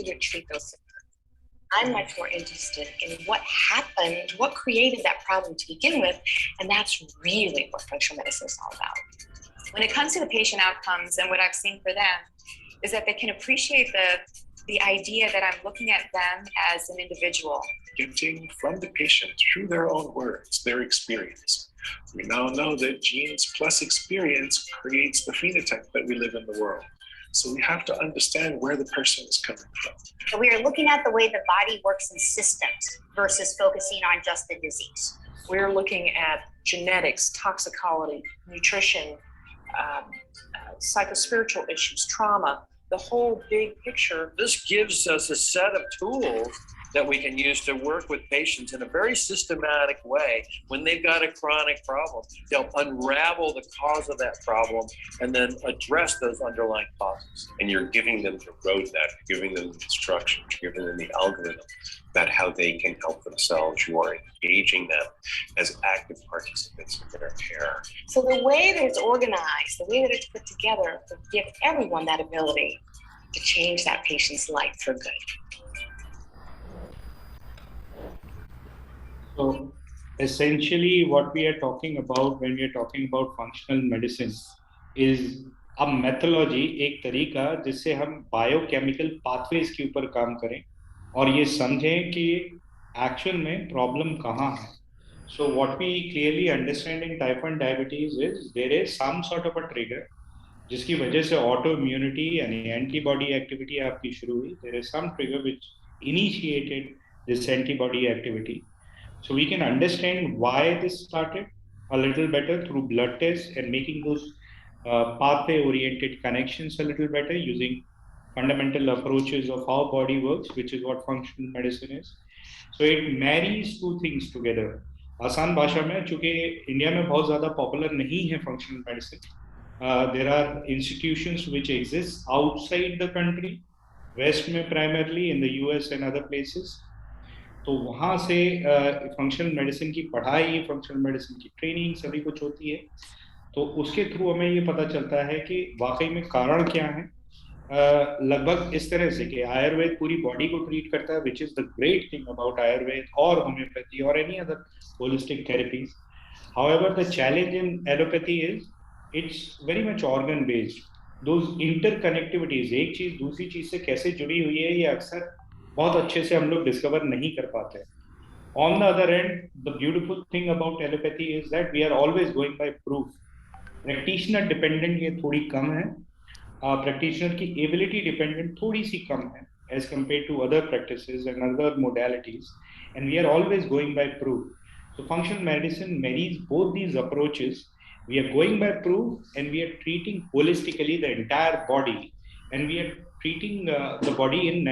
to treat those symptoms. I'm much more interested in what happened, what created that problem to begin with, and that's really what functional medicine is all about. When it comes to the patient outcomes, and what I've seen for them is that they can appreciate the idea that I'm looking at them as an individual. Getting from the patient through their own words, their experience. We now know that genes plus experience creates the phenotype that we live in the world. So we have to understand where the person is coming from. So we are looking at the way the body works in systems versus focusing on just the disease. We're looking at genetics, toxicology, nutrition, psychospiritual issues, trauma, the whole big picture. This gives us a set of tools that we can use to work with patients in a very systematic way. When they've got a chronic problem, they'll unravel the cause of that problem and then address those underlying causes. And you're giving them the roadmap, giving them the instructions, giving them the algorithm about how they can help themselves. You are engaging them as active participants in their care. So the way that it's organized, the way that it's put together, will give everyone that ability to change that patient's life for good. So essentially what we are talking about when we are talking about functional medicine is a methodology, एक तरीका जिससे हम biochemical pathways के ऊपर काम करें और ये समझें कि एक्चुअल में प्रॉब्लम कहाँ है. So what we clearly understand in type 1 diabetes is there is some sort of a trigger जिसकी वजह से ऑटो इम्यूनिटी यानी एंटीबॉडी एक्टिविटी आपकी शुरू हुई. There is some trigger which initiated this antibody activity. So we can understand why this started a little better through blood tests and making those pathway-oriented connections a little better using fundamental approaches of how body works, which is what functional medicine is. So it marries two things together. आसान भाषा में, चूंकि India में बहुत ज़्यादा popular नहीं है functional medicine, there are institutions which exist outside the country, West में primarily, in the US and other places. तो वहाँ से फंक्शनल मेडिसिन की पढ़ाई, फंक्शनल मेडिसिन की ट्रेनिंग सभी कुछ होती है. तो उसके थ्रू हमें ये पता चलता है कि वाकई में कारण क्या है. लगभग इस तरह से कि आयुर्वेद पूरी बॉडी को ट्रीट करता है, which is the great thing about Ayurveda और होम्योपैथी और any other holistic therapies. However the challenge in allopathy is it's very much organ based. Those interconnectivities, एक चीज दूसरी चीज से कैसे जुड़ी हुई है, ये अक्सर बहुत अच्छे से हम लोग डिस्कवर नहीं कर पाते. On the other end, the beautiful thing about allopathy is that we are always going by proof. Practitioner dependent ये थोड़ी कम है, practitioner की ability dependent थोड़ी सी कम है as compared to other practices and other modalities, and we are always going by proof. So functional medicine marries both these approaches. We are going by proof and we are treating holistically the entire body, and we are treating the body in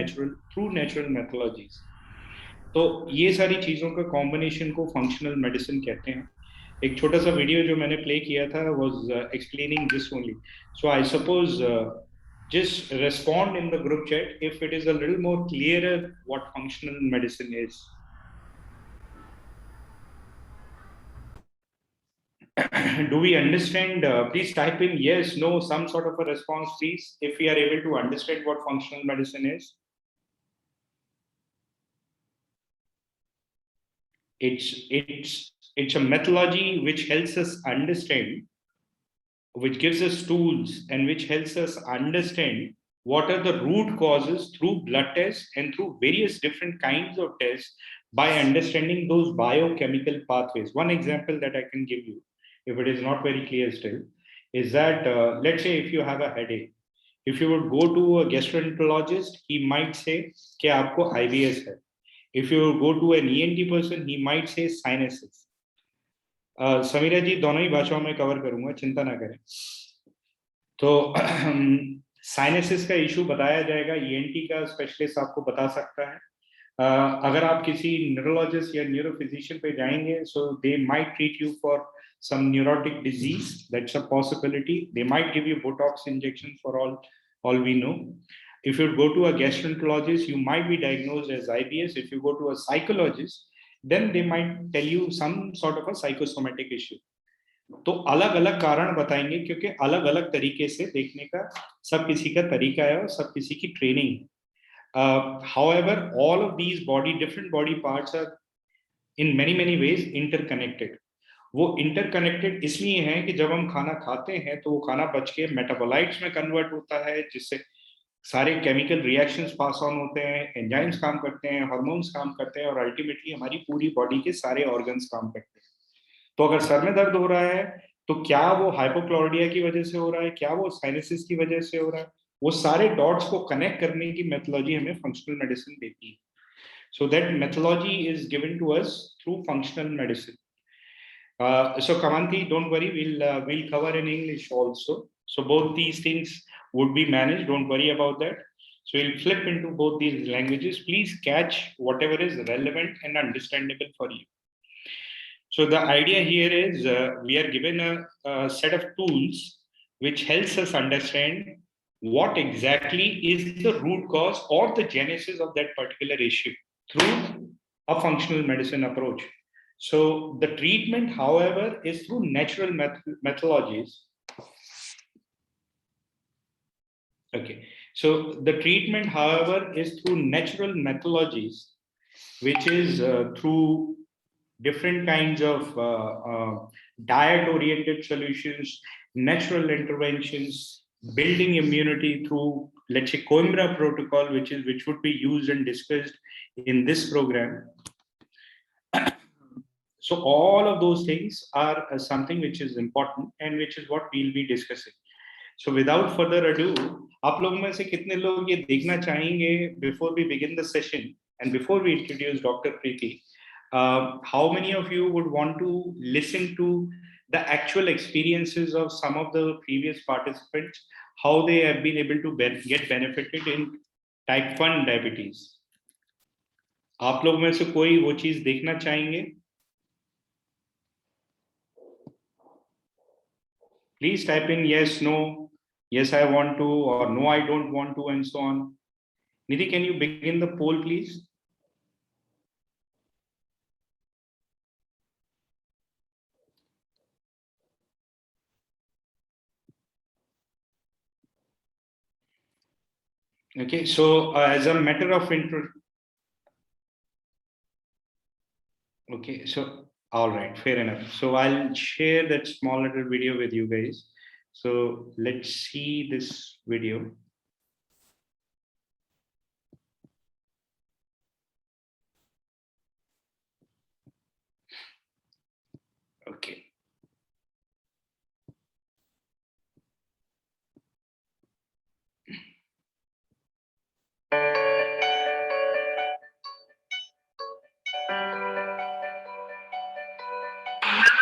through natural methodologies. तो ये सारी चीज़ों का combination को functional medicine कहते हैं. एक छोटा सा वीडियो जो मैंने प्ले किया था was explaining this only. So I suppose just respond in the group chat if it is a little more clearer what functional medicine is. Do we understand? Please type in yes, no, some sort of a response, please, if we are able to understand what functional medicine is. It's a methodology which helps us understand, which gives us tools and which helps us understand what are the root causes through blood tests and through various different kinds of tests by understanding those biochemical pathways. One example that I can give you, if it is not very clear still, is that let's say if you have a headache, if you would go to a gastroenterologist, he might say कि आपको IBS है. If you go to an ENT person, he might say sinuses. Samira जी दोनों ही भाषाओं में cover करूंगा, चिंता ना करें. तो साइनसिस का इशू बताया जाएगा, ENT का स्पेशलिस्ट आपको बता सकता है. अगर आप किसी न्यूरोलॉजिस्ट या न्यूरोफिजिशियन पे जाएंगे, so they might treat you for some neurotic disease. That's a possibility. They might give you Botox injection for all we know. If you go to a gastroenterologist, you might be diagnosed as IBS. If you go to a psychologist, then they might tell you some sort of a psychosomatic issue. तो अलग अलग कारण बताएंगे, क्योंकि अलग अलग तरीके से देखने का सब किसी का तरीका है और सब किसी की ट्रेनिंग है. However, all of these different body parts are in many ways interconnected. वो इंटरकनेक्टेड इसलिए है कि जब हम खाना खाते हैं तो वो खाना बच के मेटाबोलाइट्स में कन्वर्ट होता है, जिससे सारे केमिकल रिएक्शंस पास ऑन होते हैं, एंजाइम्स काम करते हैं, हार्मोन्स काम करते हैं और अल्टीमेटली हमारी पूरी बॉडी के सारे ऑर्गन्स काम करते हैं। तो अगर सर में दर्द हो रहा है तो क्या वो हाइपोक्लोरिडिया की वजह से हो रहा है, क्या वो साइनसिस की वजह से हो रहा है, वो सारे डॉट्स को कनेक्ट करने की मेथोलॉजी हमें फंक्शनल मेडिसिन देती है. So that methodology is given to us through functional medicine. So Kamanti, don't worry, we'll cover in English also. So both these things would be managed. Don't worry about that. So we'll flip into both these languages. Please catch whatever is relevant and understandable for you. So the idea here is we are given a set of tools which helps us understand what exactly is the root cause or the genesis of that particular issue through a functional medicine approach. So the treatment, however, is through natural methodologies. Okay, so the treatment, however, is through natural methodologies, which is through different kinds of diet-oriented solutions, natural interventions, building immunity through, let's say, Coimbra protocol, which would be used and discussed in this program. So all of those things are something which is important and which is what we'll be discussing. So without further ado, आप लोगों में से कितने लोग ये देखना चाहेंगे before we begin the session and before we introduce Dr. Preeti, how many of you would want to listen to the actual experiences of some of the previous participants, how they have been able to get benefited in type 1 diabetes? आप लोग में से कोई वो चीज देखना चाहेंगे? Please type in yes, no, yes, I want to, or no, I don't want to, and so on. Nidhi, can you begin the poll, please? Okay, so as a matter of okay, so all right, fair enough. So I'll share that small little video with you guys. So let's see this video. Okay.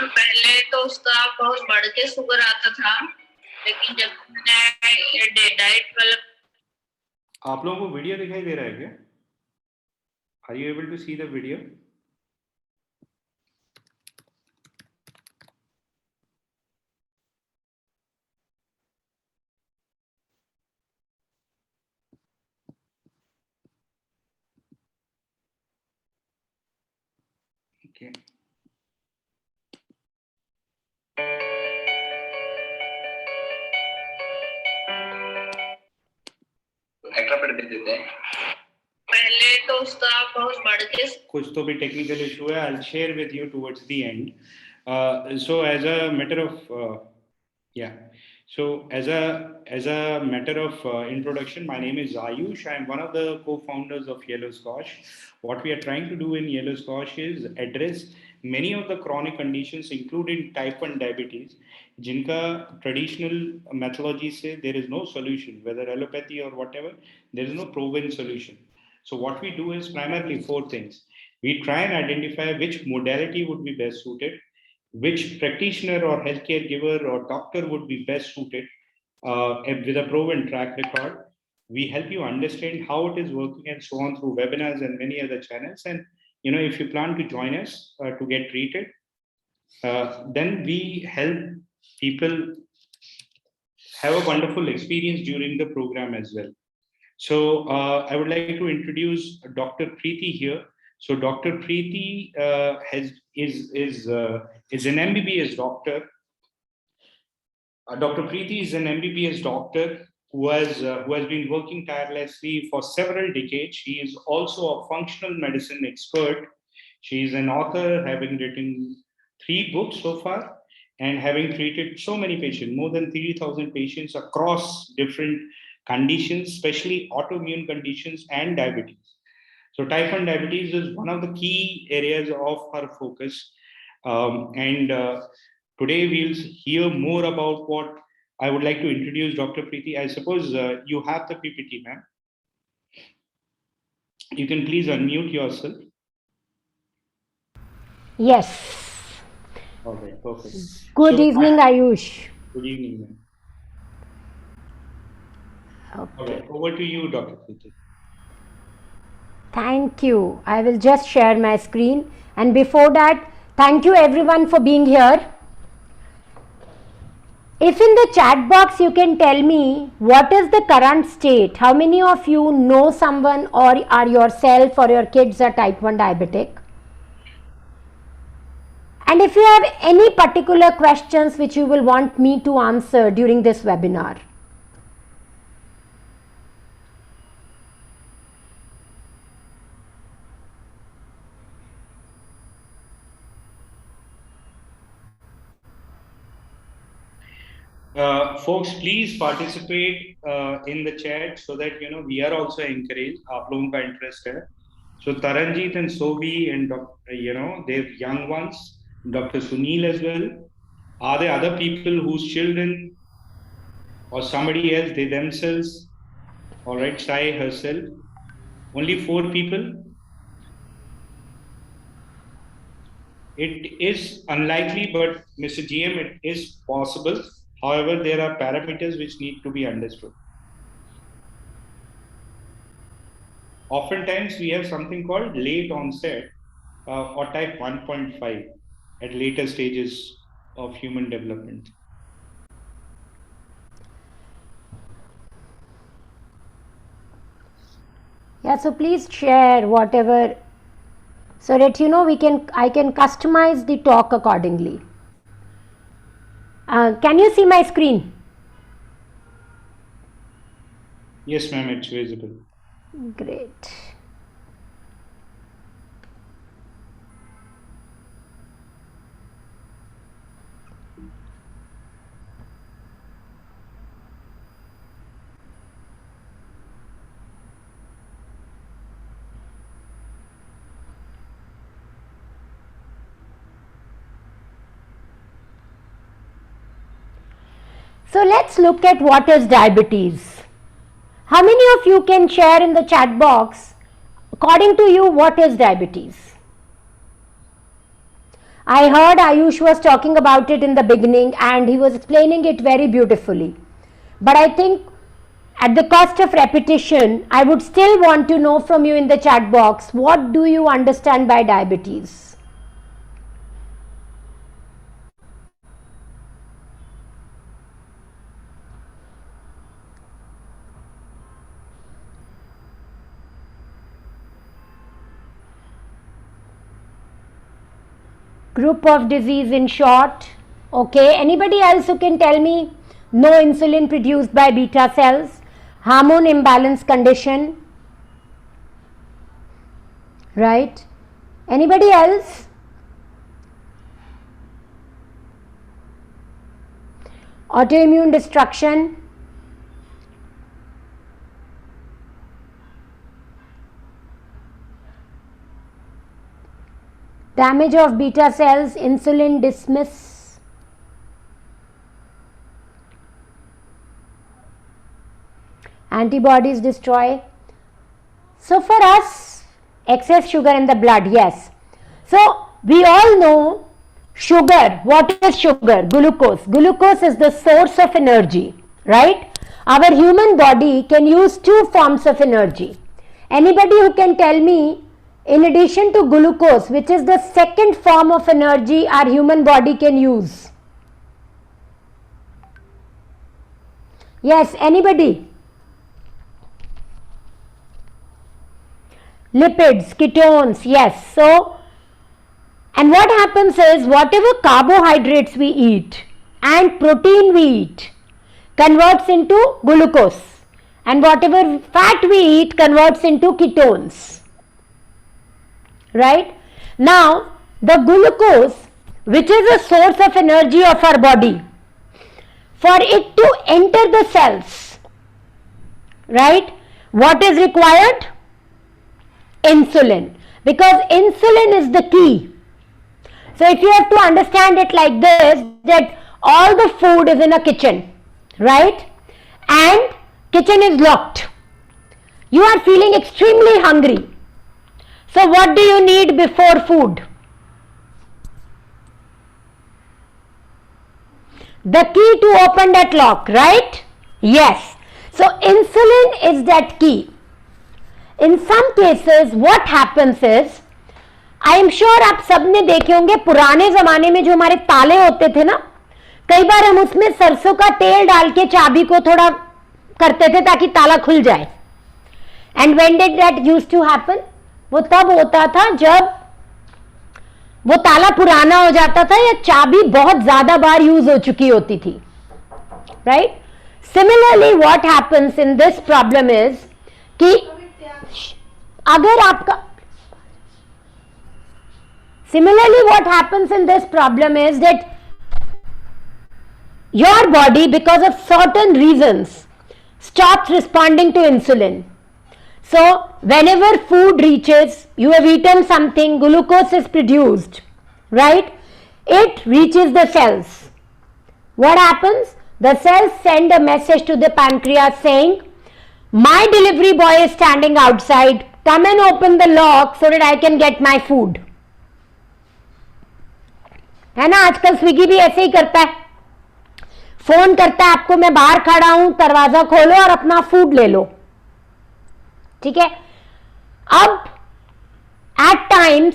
पहले तो उसका बहुत बढ़ के sugar आता था, लेकिन जब मैंने डाइट वाला, आप लोगों को वीडियो दिखाई दे रहा है क्या? Are you able to see the video? Okay. पहले तो उसका बहुत बढ़ के कुछ तो भी टेक्निकल इशू है. I'll share with you towards the end. So as a matter of so as a matter of introduction, my name is Ayush. I am one of the co-founders of Yellow Squash. What we are trying to do in Yellow Squash is address many of the chronic conditions, including type 1 diabetes, jinka traditional methodology say there is no solution, whether allopathy or whatever, there is no proven solution. So what we do is primarily 4 things. We try and identify which modality would be best suited, which practitioner or healthcare giver or doctor would be best suited with a proven track record. We help you understand how it is working and so on through webinars and many other channels. And if you plan to join us to get treated, then we help people have a wonderful experience during the program as well. So I would like to introduce Dr. Preeti here. So Dr. Preeti is an MBBS doctor. Dr. Preeti is an MBBS doctor who has been working tirelessly for several decades. She is also a functional medicine expert. She is an author, having written 3 books so far, and having treated so many patients, more than 3,000 patients across different conditions, especially autoimmune conditions and diabetes. So type 1 diabetes is one of the key areas of her focus. Today we'll hear more about what I would like to introduce Dr. Preeti. I suppose you have the PPT, ma'am. You can please unmute yourself. Yes. Okay, perfect. Good evening, Ayush. Good evening, ma'am. Okay. Okay, over to you, Dr. Preeti. Thank you. I will just share my screen. And before that, thank you everyone for being here. If in the chat box you can tell me what is the current state, how many of you know someone or are yourself or your kids are type 1 diabetic? And if you have any particular questions which you will want me to answer during this webinar. Folks, please participate in the chat so that we are also encouraged. आप लोगों का interest है. So Taranjeet and Sobi and they're young ones. Dr. Sunil as well. Are there other people whose children or somebody else, they themselves? All right, Sai herself. Only 4 people. It is unlikely, but Mr. GM, it is possible. However, there are parameters which need to be understood. Oftentimes, we have something called late onset or type 1.5 at later stages of human development. Yeah, so please share whatever, so that I can customize the talk accordingly. Can you see my screen? Yes, ma'am, it's visible. Great. So let's look at what is diabetes. How many of you can share in the chat box, according to you, what is diabetes? I heard Ayush was talking about it in the beginning and he was explaining it very beautifully. But I think at the cost of repetition, I would still want to know from you in the chat box, what do you understand by diabetes? Group of disease in short. Okay, anybody else who can tell me? No insulin produced by beta cells, hormone imbalance condition, right? Anybody else? Autoimmune destruction. Damage of beta cells, insulin dismiss. Antibodies destroy. So for us, excess sugar in the blood, yes. So we all know sugar. What is sugar? Glucose. Glucose is the source of energy, right? Our human body can use 2 forms of energy. Anybody who can tell me, in addition to glucose, which is the second form of energy our human body can use? Yes, anybody? Lipids, ketones, yes. So, and what happens is, whatever carbohydrates we eat and protein we eat converts into glucose, and whatever fat we eat converts into ketones. Right? Now, the glucose, which is a source of energy of our body, for it to enter the cells, right, what is required? Insulin, because insulin is the key. So if you have to understand it like this, that all the food is in a kitchen, right, and kitchen is locked. You are feeling extremely hungry. So what do you need before food? The key to open that lock, right? Yes. So insulin is that key. In some cases what happens is, I am sure आप सबने देखे होंगे पुराने जमाने में जो हमारे ताले होते थे ना, कई बार हम उसमें सरसों का तेल डाल के चाबी को थोड़ा करते थे ताकि ताला खुल जाए. And when did that used to happen? वो तब होता था जब वो ताला पुराना हो जाता था या चाबी बहुत ज्यादा बार यूज हो चुकी होती थी. Right? Similarly what happens in this problem is कि अगर आपका similarly what happens in this problem is that your body because of certain reasons stops responding to insulin. So whenever food reaches, you have eaten something, glucose is produced, right? It reaches the cells. What happens? The cells send a message to the pancreas saying, my delivery boy is standing outside, come and open the lock so that I can get my food. है ना, आजकल Swiggy भी ऐसे ही करता है, phone करता है आपको, मैं बाहर खड़ा हूं, दरवाजा खोलो और अपना फूड ले लो. ठीक है. अब एट टाइम्स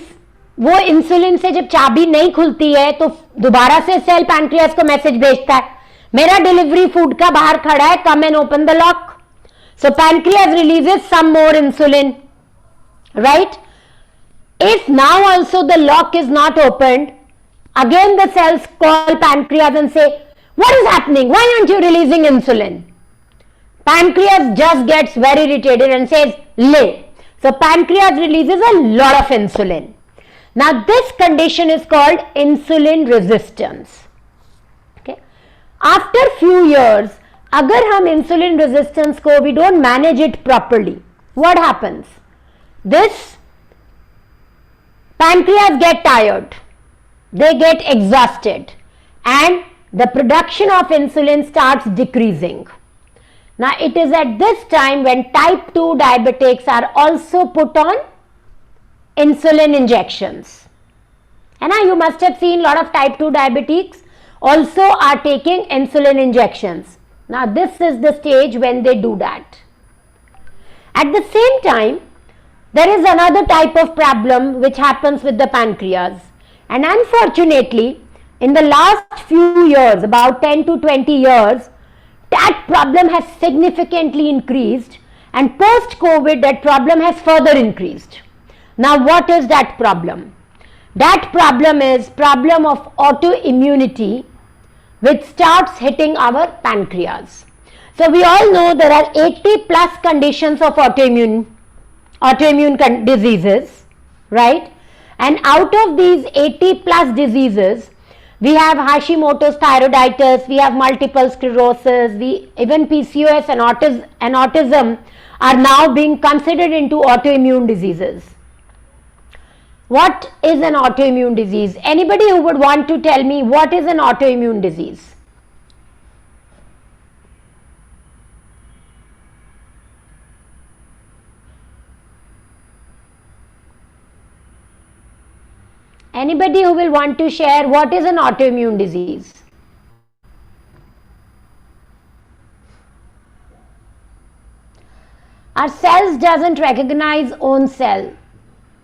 वो इंसुलिन से जब चाबी नहीं खुलती है तो दोबारा से सेल पैनक्रियास को मैसेज भेजता है, मेरा डिलीवरी फूड का बाहर खड़ा है, come and open the lock. So pancreas releases some more insulin, right. If now also the lock is not opened, again the cells call pancreas and say, what is happening? Why aren't you releasing insulin? Pancreas just gets very irritated and says, lay. So pancreas releases a lot of insulin. Now this condition is called insulin resistance. Okay. After few years, अगर हम insulin resistance को we don't manage it properly, what happens? This pancreas get tired, they get exhausted, and the production of insulin starts decreasing. Now it is at this time when type 2 diabetics are also put on insulin injections. And now you must have seen a lot of type 2 diabetics also are taking insulin injections. Now this is the stage when they do that. At the same time, there is another type of problem which happens with the pancreas, and unfortunately in the last few years, about 10 to 20 years, that problem has significantly increased, and post-COVID that problem has further increased. Now what is that problem? That problem is problem of autoimmunity which starts hitting our pancreas. So we all know there are 80 plus conditions of autoimmune diseases, right? And out of these 80 plus diseases, we have Hashimoto's thyroiditis, we have multiple sclerosis, even PCOS and autism are now being considered into autoimmune diseases. What is an autoimmune disease? Anybody who would want to tell me what is an autoimmune disease? Anybody who will want to share what is an autoimmune disease? Our cells doesn't recognize own cell,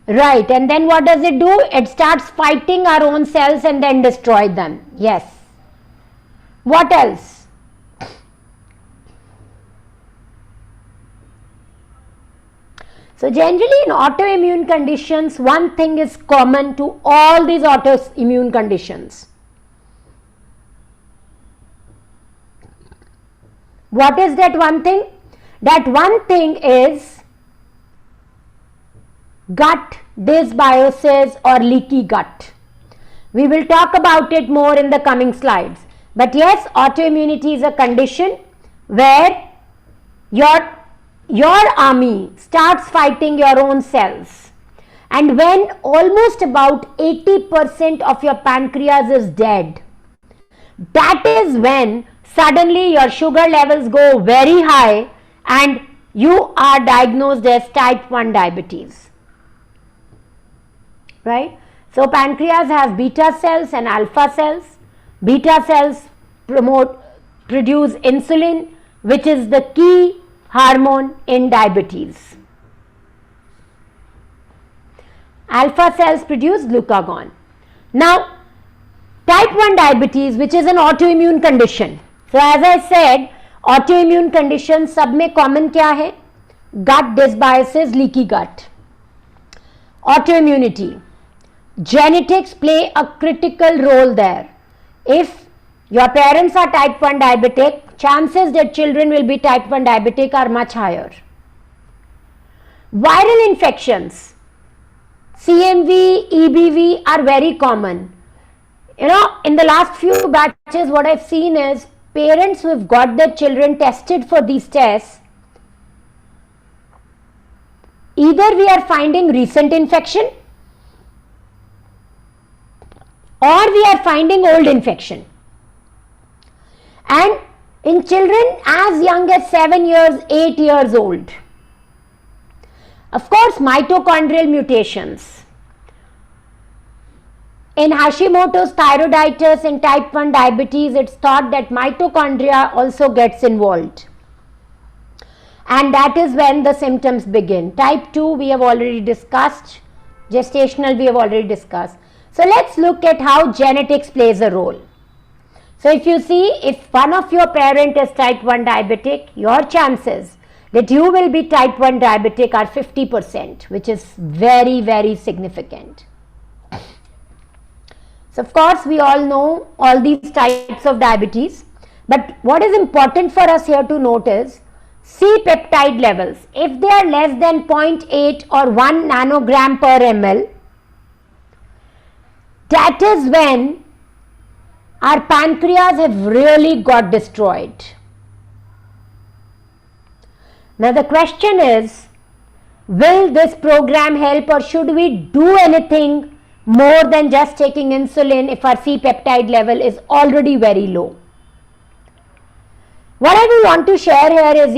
right? And then what does it do? It starts fighting our own cells and then destroy them. Yes. What else? So generally in autoimmune conditions, one thing is common to all these autoimmune conditions. What is that one thing? That one thing is gut dysbiosis or leaky gut. We will talk about it more in the coming slides. But yes, autoimmunity is a condition where your army starts fighting your own cells. And when almost about 80% of your pancreas is dead, that is when suddenly your sugar levels go very high and you are diagnosed as type 1 diabetes. Right? So pancreas has beta cells and alpha cells. Beta cells produce insulin, which is the key hormone in diabetes. Alpha cells produce glucagon. Now, type 1 diabetes, which is an autoimmune condition. So as I said, autoimmune condition सब में common क्या है? Gut dysbiosis, leaky gut. Autoimmunity. Genetics play a critical role there. If your parents are type 1 diabetic, chances that children will be type 1 diabetic are much higher. Viral infections, CMV, EBV are very common. You know, in the last few batches, what I've seen is parents who have got their children tested for these tests, either we are finding recent infection or we are finding old infection. And in children as young as 7 years, 8 years old. Of course, mitochondrial mutations. In Hashimoto's thyroiditis and type 1 diabetes, it's thought that mitochondria also gets involved. And that is when the symptoms begin. Type 2 we have already discussed. Gestational we have already discussed. So let's look at how genetics plays a role. So if you see, if one of your parent is type 1 diabetic, your chances that you will be type 1 diabetic are 50%, which is very, very significant. So of course, we all know all these types of diabetes, but what is important for us here to note is C-peptide levels. If they are less than 0.8 or 1 nanogram per ml, that is when our pancreas have really got destroyed. Now the question is, will this program help or should we do anything more than just taking insulin if our C-peptide level is already very low? What I will want to share here is,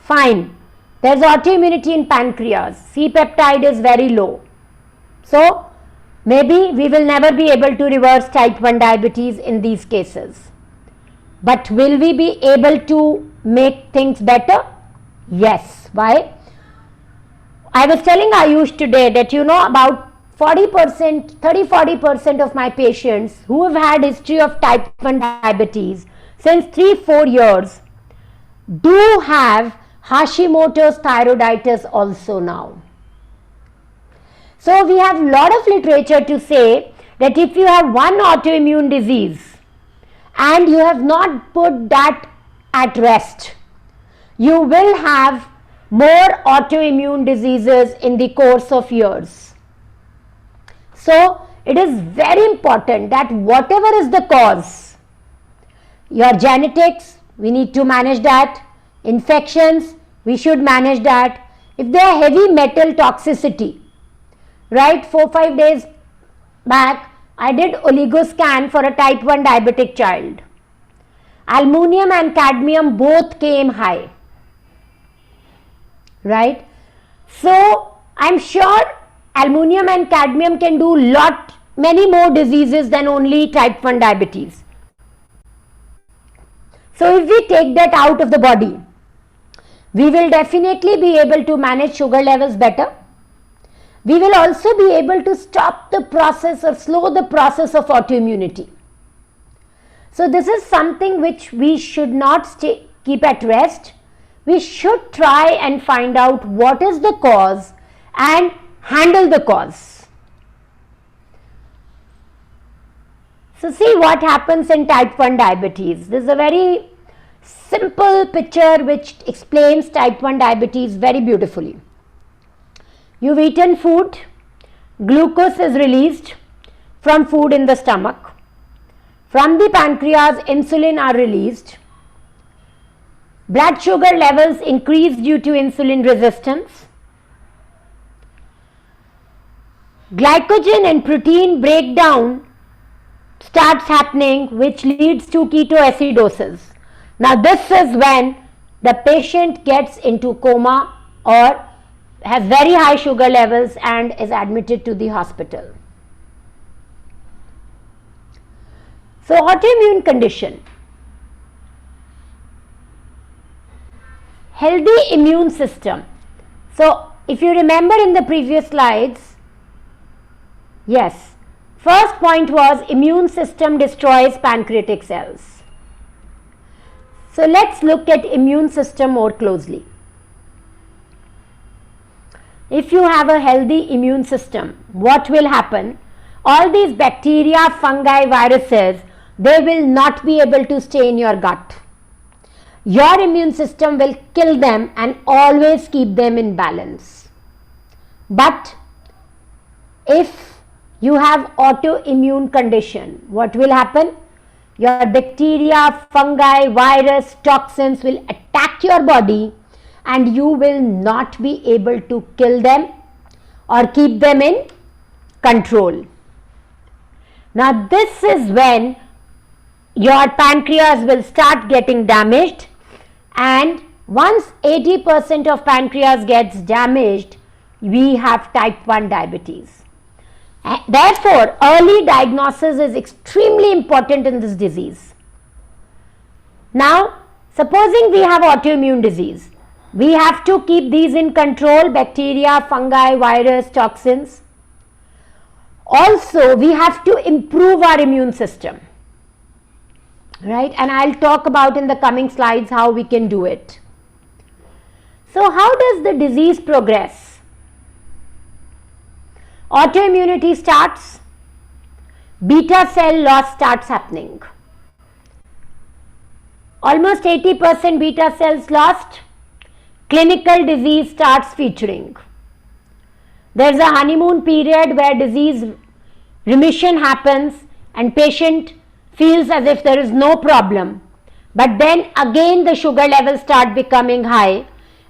fine, there's autoimmunity in pancreas, C-peptide is very low. So, maybe we will never be able to reverse type 1 diabetes in these cases. But will we be able to make things better? Yes. Why? I was telling Ayush today that about 30-40% of my patients who have had history of type 1 diabetes since 3-4 years do have Hashimoto's thyroiditis also now. So we have a lot of literature to say that if you have one autoimmune disease and you have not put that at rest, you will have more autoimmune diseases in the course of years. So it is very important that whatever is the cause, your genetics, we need to manage that. Infections, we should manage that. If there are heavy metal toxicity, right, 4-5 days back, I did oligoscan for a type 1 diabetic child. Aluminium and cadmium both came high, right? So, I'm sure aluminium and cadmium can do many more diseases than only type 1 diabetes. So, if we take that out of the body, we will definitely be able to manage sugar levels better. We will also be able to stop the process or slow the process of autoimmunity. So this is something which we should not keep at rest. We should try and find out what is the cause and handle the cause. So see what happens in type 1 diabetes. This is a very simple picture which explains type 1 diabetes very beautifully. You've eaten food, glucose is released from food in the stomach. From the pancreas, insulin are released. Blood sugar levels increase due to insulin resistance. Glycogen and protein breakdown starts happening, which leads to ketoacidosis. Now this is when the patient gets into coma or has very high sugar levels and is admitted to the hospital. So autoimmune condition. Healthy immune system. So if you remember in the previous slides, yes, first point was immune system destroys pancreatic cells. So let's look at immune system more closely. If you have a healthy immune system, what will happen? All these bacteria, fungi, viruses, they will not be able to stay in your gut. Your immune system will kill them and always keep them in balance. But if you have autoimmune condition, what will happen? Your bacteria, fungi, virus, toxins will attack your body and you will not be able to kill them or keep them in control. Now this is when your pancreas will start getting damaged, and once 80% of pancreas gets damaged, we have type 1 diabetes. Therefore, early diagnosis is extremely important in this disease. Now, supposing we have autoimmune disease, we have to keep these in control, bacteria, fungi, virus, toxins. Also, we have to improve our immune system. Right, and I'll talk about in the coming slides how we can do it. So how does the disease progress? Autoimmunity starts, beta cell loss starts happening. Almost 80% beta cells lost, clinical disease starts featuring. There's a honeymoon period where disease remission happens and patient feels as if there is no problem, but then again the sugar levels start becoming high,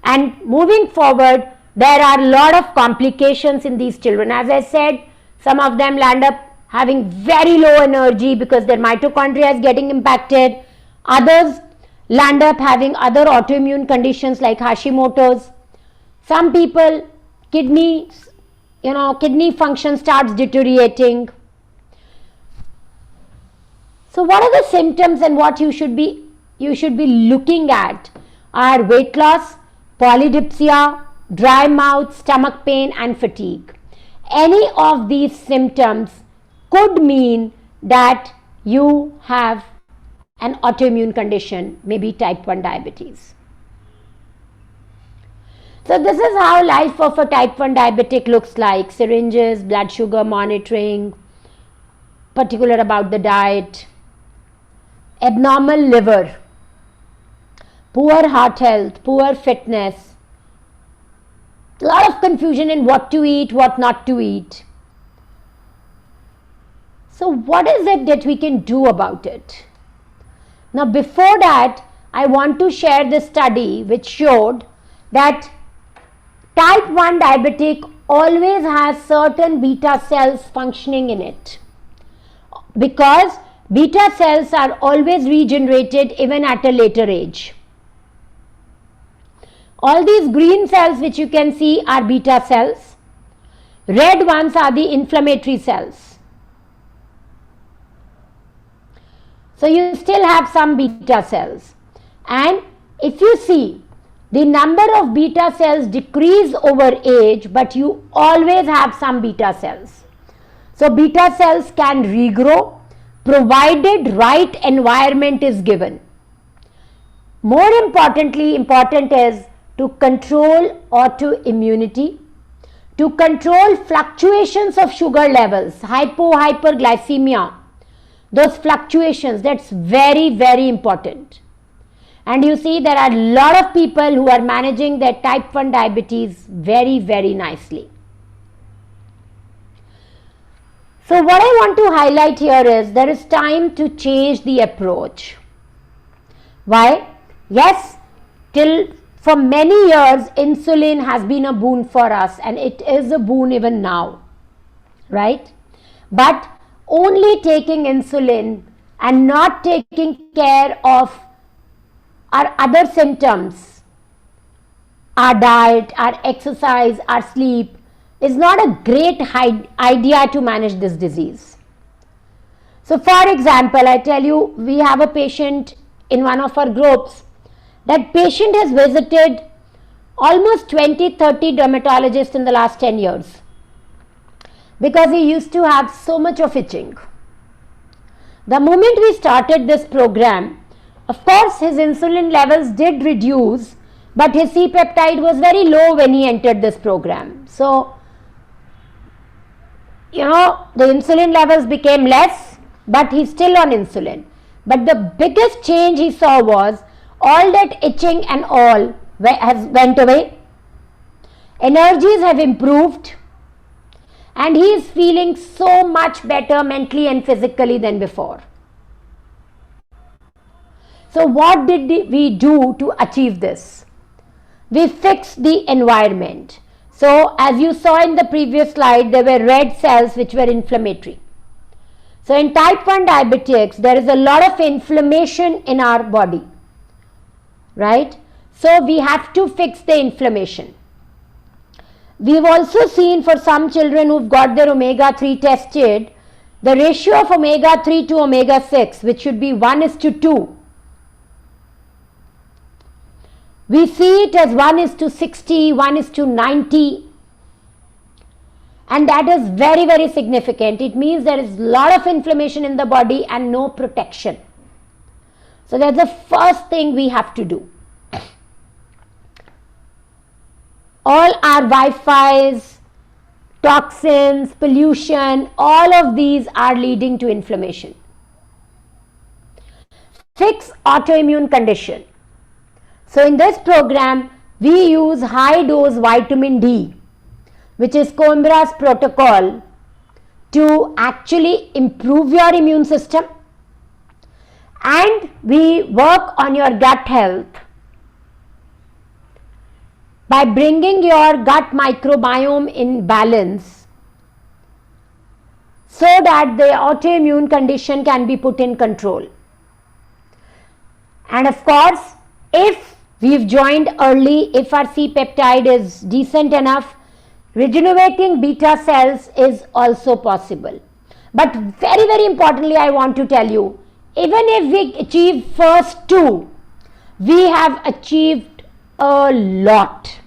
and moving forward there are a lot of complications in these children. As I said, some of them land up having very low energy because their mitochondria is getting impacted. Others land up having other autoimmune conditions like Hashimoto's. Some people, kidney function starts deteriorating. So what are the symptoms and what you should be looking at are weight loss, polydipsia, dry mouth, stomach pain and fatigue. Any of these symptoms could mean that you have an autoimmune condition, maybe type 1 diabetes. So this is how life of a type 1 diabetic looks like: syringes, blood sugar monitoring, particular about the diet, abnormal liver, poor heart health, poor fitness, a lot of confusion in what to eat, what not to eat. So what is it that we can do about it? Now before that, I want to share this study which showed that type 1 diabetic always has certain beta cells functioning in it, because beta cells are always regenerated even at a later age. All these green cells which you can see are beta cells. Red ones are the inflammatory cells. So you still have some beta cells. And if you see, the number of beta cells decrease over age, but you always have some beta cells. So beta cells can regrow provided right environment is given. More importantly, important is to control autoimmunity, to control fluctuations of sugar levels, hyperglycemia, those fluctuations, that's very, very important. And you see there are a lot of people who are managing their type 1 diabetes very, very nicely. So what I want to highlight here is there is time to change the approach. Why? Yes, for many years insulin has been a boon for us, and it is a boon even now, right? But only taking insulin and not taking care of our other symptoms, our diet, our exercise, our sleep, is not a great idea to manage this disease. So for example, I tell you, we have a patient in one of our groups. That patient has visited almost 20-30 dermatologists in the last 10 years because he used to have so much of itching. The moment we started this program, of course his insulin levels did reduce, but his C-peptide was very low when he entered this program. So, the insulin levels became less, but he's still on insulin. But the biggest change he saw was all that itching and all went away. Energies have improved, and he is feeling so much better mentally and physically than before. So what did we do to achieve this? We fixed the environment. So as you saw in the previous slide, there were red cells which were inflammatory. So in type 1 diabetics, there is a lot of inflammation in our body, right? So we have to fix the inflammation. We've also seen for some children who've got their omega-3 tested, the ratio of omega-3 to omega-6, which should be 1:2. We see it as 1:60, 1:90. And that is very, very significant. It means there is a lot of inflammation in the body and no protection. So that's the first thing we have to do. All our Wi-Fi's, toxins, pollution, all of these are leading to inflammation. Fix autoimmune condition. So in this program, we use high dose vitamin D, which is Coimbra's protocol, to actually improve your immune system, and we work on your gut health by bringing your gut microbiome in balance so that the autoimmune condition can be put in control. And of course, if we've joined early, if our C-peptide is decent enough, regenerating beta cells is also possible. But very, very importantly, I want to tell you, even if we achieve first two, we have achieved a lot.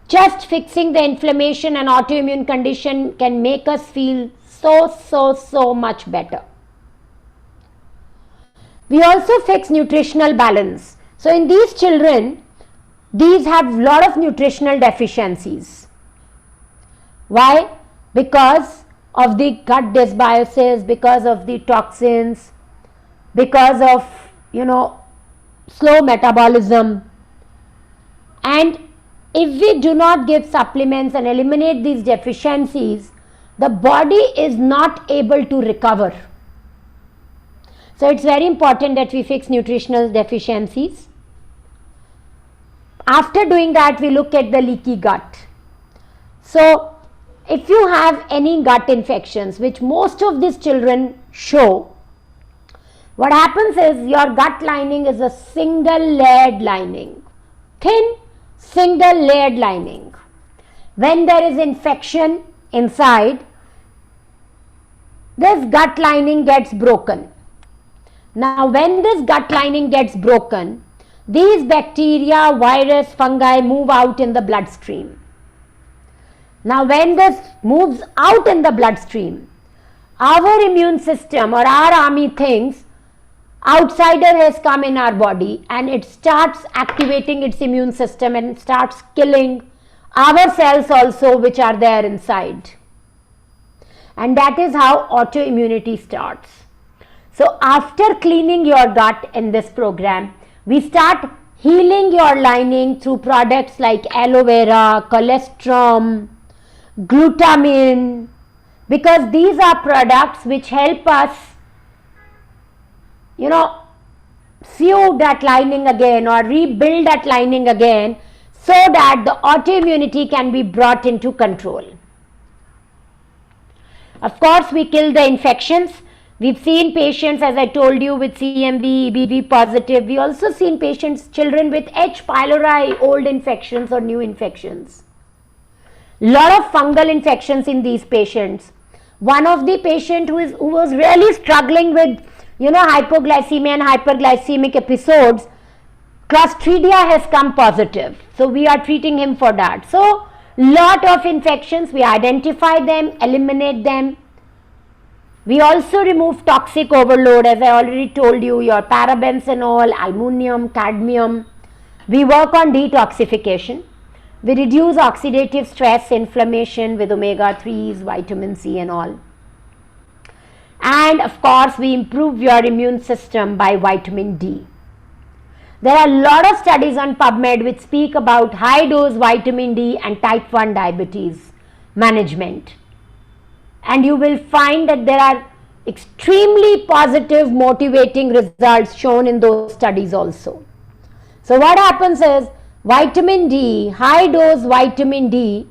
Just fixing the inflammation and autoimmune condition can make us feel so much better. We also fix nutritional balance. So in these children, these have a lot of nutritional deficiencies. Why? Because of the gut dysbiosis, because of the toxins, because of, slow metabolism. And if we do not give supplements and eliminate these deficiencies, the body is not able to recover. So it's very important that we fix nutritional deficiencies. After doing that, we look at the leaky gut. So if you have any gut infections, which most of these children show, what happens is your gut lining is a single layered lining, thin single layered lining. When there is infection inside, this gut lining gets broken. Now when this gut lining gets broken, these bacteria, virus, fungi move out in the bloodstream. Now when this moves out in the bloodstream, our immune system or our army thinks outsider has come in our body, and it starts activating its immune system and starts killing our cells also which are there inside. And that is how autoimmunity starts. So after cleaning your gut in this program, We start healing your lining through products like aloe vera, colostrum, glutamine, because these are products which help us, sew that lining again or rebuild that lining again, so that the autoimmunity can be brought into control. Of course, we kill the infections. We've seen patients, as I told you, with CMV, EBV positive. We also seen patients, children with H. pylori, old infections or new infections. Lot of fungal infections in these patients. One of the patient who was really struggling with, hypoglycemia and hyperglycemic episodes, Clostridia has come positive. So we are treating him for that. So lot of infections, we identify them, eliminate them. We also remove toxic overload, as I already told you, your parabenzenol, aluminum, cadmium. We work on detoxification. We reduce oxidative stress, inflammation with omega-3s, vitamin C and all. And of course, we improve your immune system by vitamin D. There are a lot of studies on PubMed which speak about high dose vitamin D and type 1 diabetes management. And you will find that there are extremely positive, motivating results shown in those studies also. So what happens is, vitamin D, high dose vitamin D,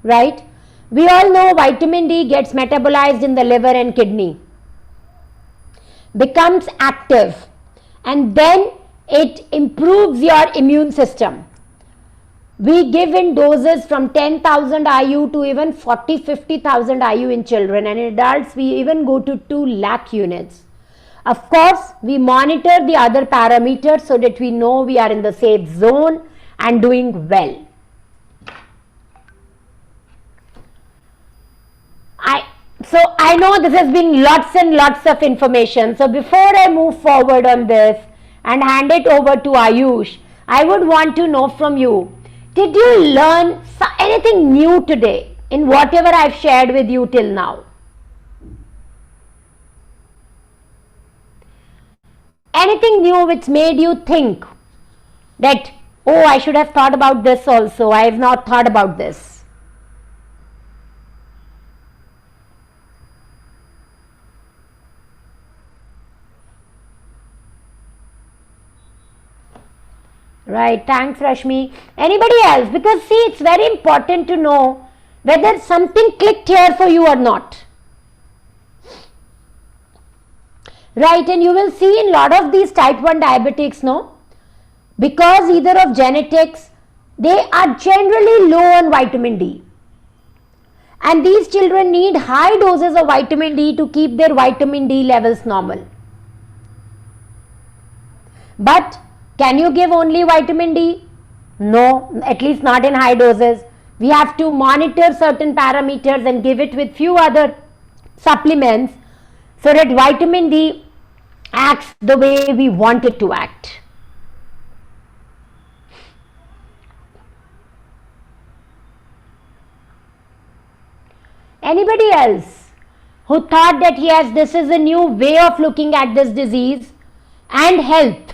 right? We all know vitamin D gets metabolized in the liver and kidney, becomes active, and then it improves your immune system. We give in doses from 10,000 IU to even 40-50,000 IU in children, and in adults we even go to 2 lakh units. Of course, we monitor the other parameters so that we know we are in the safe zone and doing well. So I know this has been lots and lots of information. So before I move forward on this and hand it over to Ayush, I would want to know from you, did you learn anything new today in whatever I've shared with you till now? Anything new which made you think that, oh, I should have thought about this also, I have not thought about this? Right, thanks Rashmi. Anybody else? Because see, it's very important to know whether something clicked here for you or not. Right, and you will see in a lot of these type 1 diabetics, no? Because either of genetics, they are generally low on vitamin D. And these children need high doses of vitamin D to keep their vitamin D levels normal. But can you give only vitamin D? No, at least not in high doses. We have to monitor certain parameters and give it with few other supplements so that vitamin D acts the way we want it to act. Anybody else who thought that yes, this is a new way of looking at this disease and health?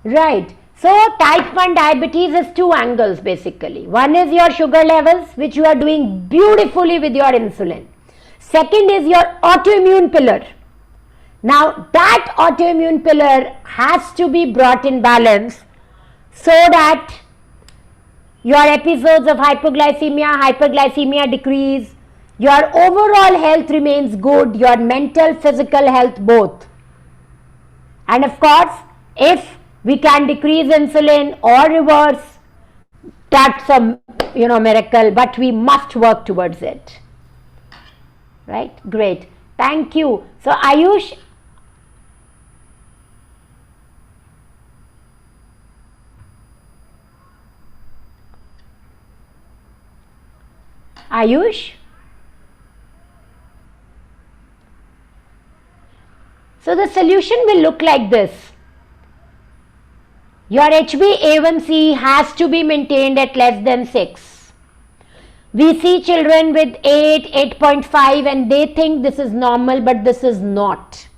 Right. So type 1 diabetes is 2 angles basically. One is your sugar levels, which you are doing beautifully with your insulin. Second is your autoimmune pillar. Now that autoimmune pillar has to be brought in balance so that your episodes of hyperglycemia decrease, your overall health remains good, your mental, physical health both. And of course, if we can decrease insulin or reverse, that's a miracle, but we must work towards it. Right? Great. Thank you. So Ayush, so the solution will look like this. Your HbA1c has to be maintained at less than 6. We see children with 8, 8.5 and they think this is normal, but this is not.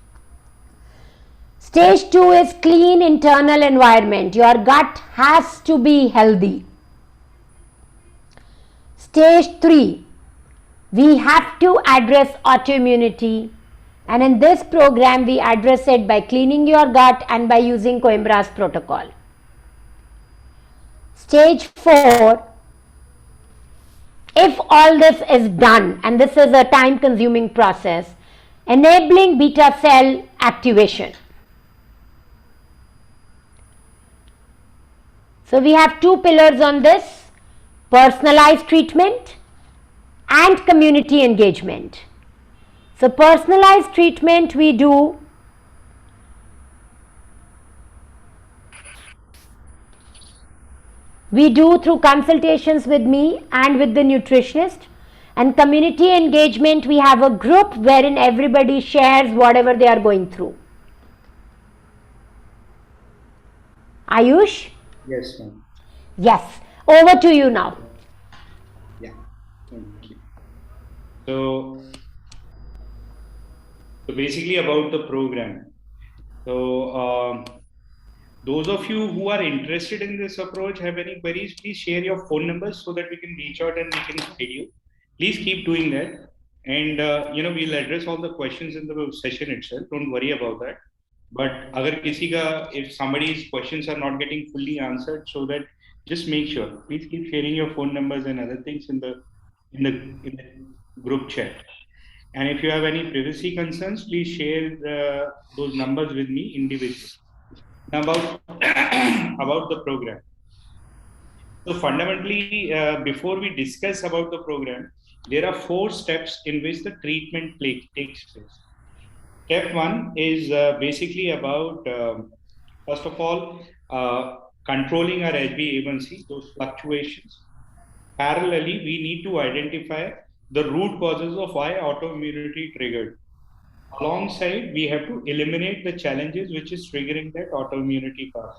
Stage 2 is clean internal environment. Your gut has to be healthy. Stage 3, we have to address autoimmunity, and in this program we address it by cleaning your gut and by using Coimbra's protocol. Stage 4, if all this is done, and this is a time consuming process, enabling beta cell activation. So we have two pillars on this: personalized treatment and community engagement. So personalized treatment we do through consultations with me and with the nutritionist, and community engagement we have a group wherein everybody shares whatever they are going through. Ayush? Yes, ma'am. Yes, over to you now. Yeah, thank you. So basically about the program. So those of you who are interested in this approach, have any queries, please share your phone numbers so that we can reach out and we can guide you. Please keep doing that. And we'll address all the questions in the session itself. Don't worry about that. But if somebody's questions are not getting fully answered, so that just make sure, please keep sharing your phone numbers and other things in the group chat. And if you have any privacy concerns, please share those numbers with me individually. Now about the program. So fundamentally, before we discuss about the program, there are 4 steps in which the treatment takes place. Step 1 is basically about, first of all, controlling our HbA1c, those fluctuations. Parallelly, we need to identify the root causes of why autoimmunity triggered. Alongside, we have to eliminate the challenges which is triggering that autoimmunity path.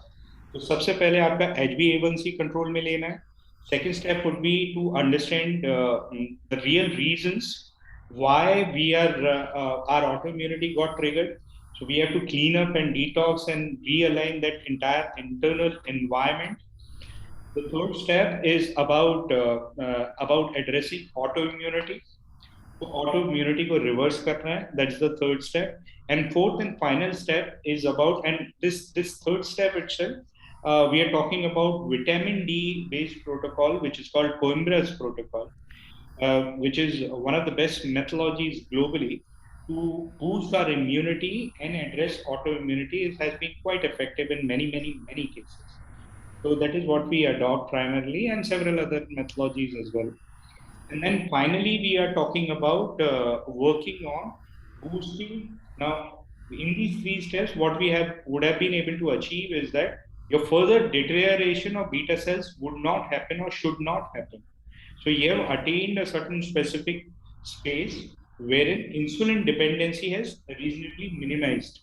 So, सबसे पहले आपका HbA1c control में लेना है. Second step would be to understand the real reasons why our autoimmunity got triggered. So we have to clean up and detox and realign that entire internal environment. The third step is about addressing autoimmunity. So autoimmunity को reverse करना है. That's the third step. And fourth and final step is about, and this third step itself, we are talking about vitamin D based protocol, which is called Coimbra's protocol. Which is one of the best methodologies globally to boost our immunity and address autoimmunity. It has been quite effective in many cases. So that is what we adopt primarily, and several other methodologies as well. And then finally, we are talking about working on boosting. Now, in these 3 steps, what we would have been able to achieve is that your further deterioration of beta cells would not happen or should not happen. So you have attained a certain specific space wherein insulin dependency has reasonably minimized.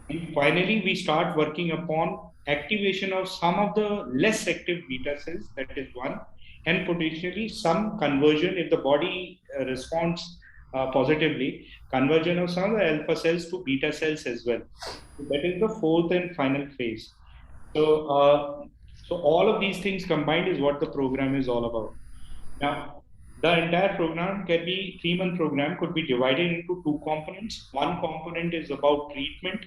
And finally, we start working upon activation of some of the less active beta cells, that is one, and potentially some conversion, if the body responds positively, conversion of some of the alpha cells to beta cells as well. So that is the fourth and final phase. So all of these things combined is what the program is all about. Now, the entire program can be 3-month program, could be divided into 2 components. One component is about treatment,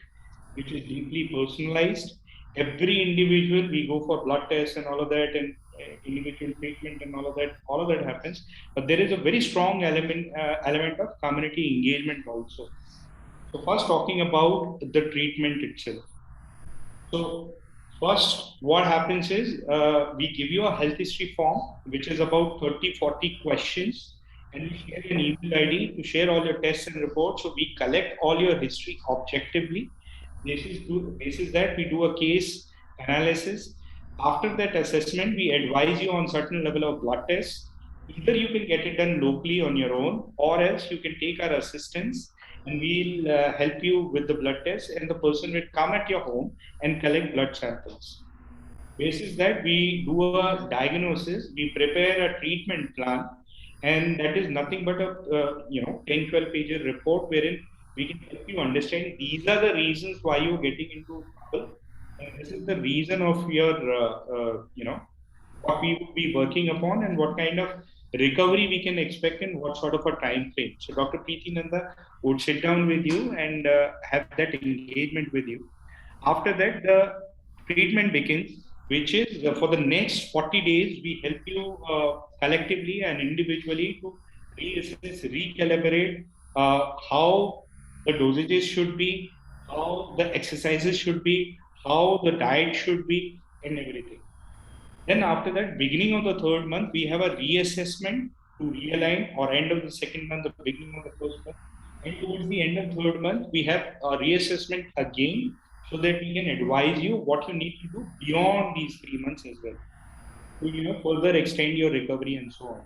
which is deeply personalized. Every individual, we go for blood tests and all of that, and individual treatment and all of that happens. But there is a very strong element of community engagement also. So first, talking about the treatment itself. So first, what happens is we give you a health history form, which is about 30-40 questions, and we share an email ID to share all your tests and reports. So we collect all your history objectively. This is that we do a case analysis. After that assessment, we advise you on certain level of blood tests. Either you can get it done locally on your own, or else you can take our assistance and we'll help you with the blood test, and the person will come at your home and collect blood samples. Basis that we do a diagnosis, we prepare a treatment plan, and that is nothing but a 10-12 pager report wherein we can help you understand these are the reasons why you're getting into trouble, and this is the reason of your what we would be working upon and what kind of recovery we can expect in what sort of a time frame. So Dr. Preeti Nanda would sit down with you and have that engagement with you. After that, the treatment begins, which is for the next 40 days, we help you collectively and individually to reassess, recalibrate how the dosages should be, how the exercises should be, how the diet should be, and everything. Then after that, beginning of the third month, we have a reassessment to realign, or end of the second month, the beginning of the first month. And towards the end of third month, we have a reassessment again so that we can advise you what you need to do beyond these 3 months as well to further extend your recovery and so on.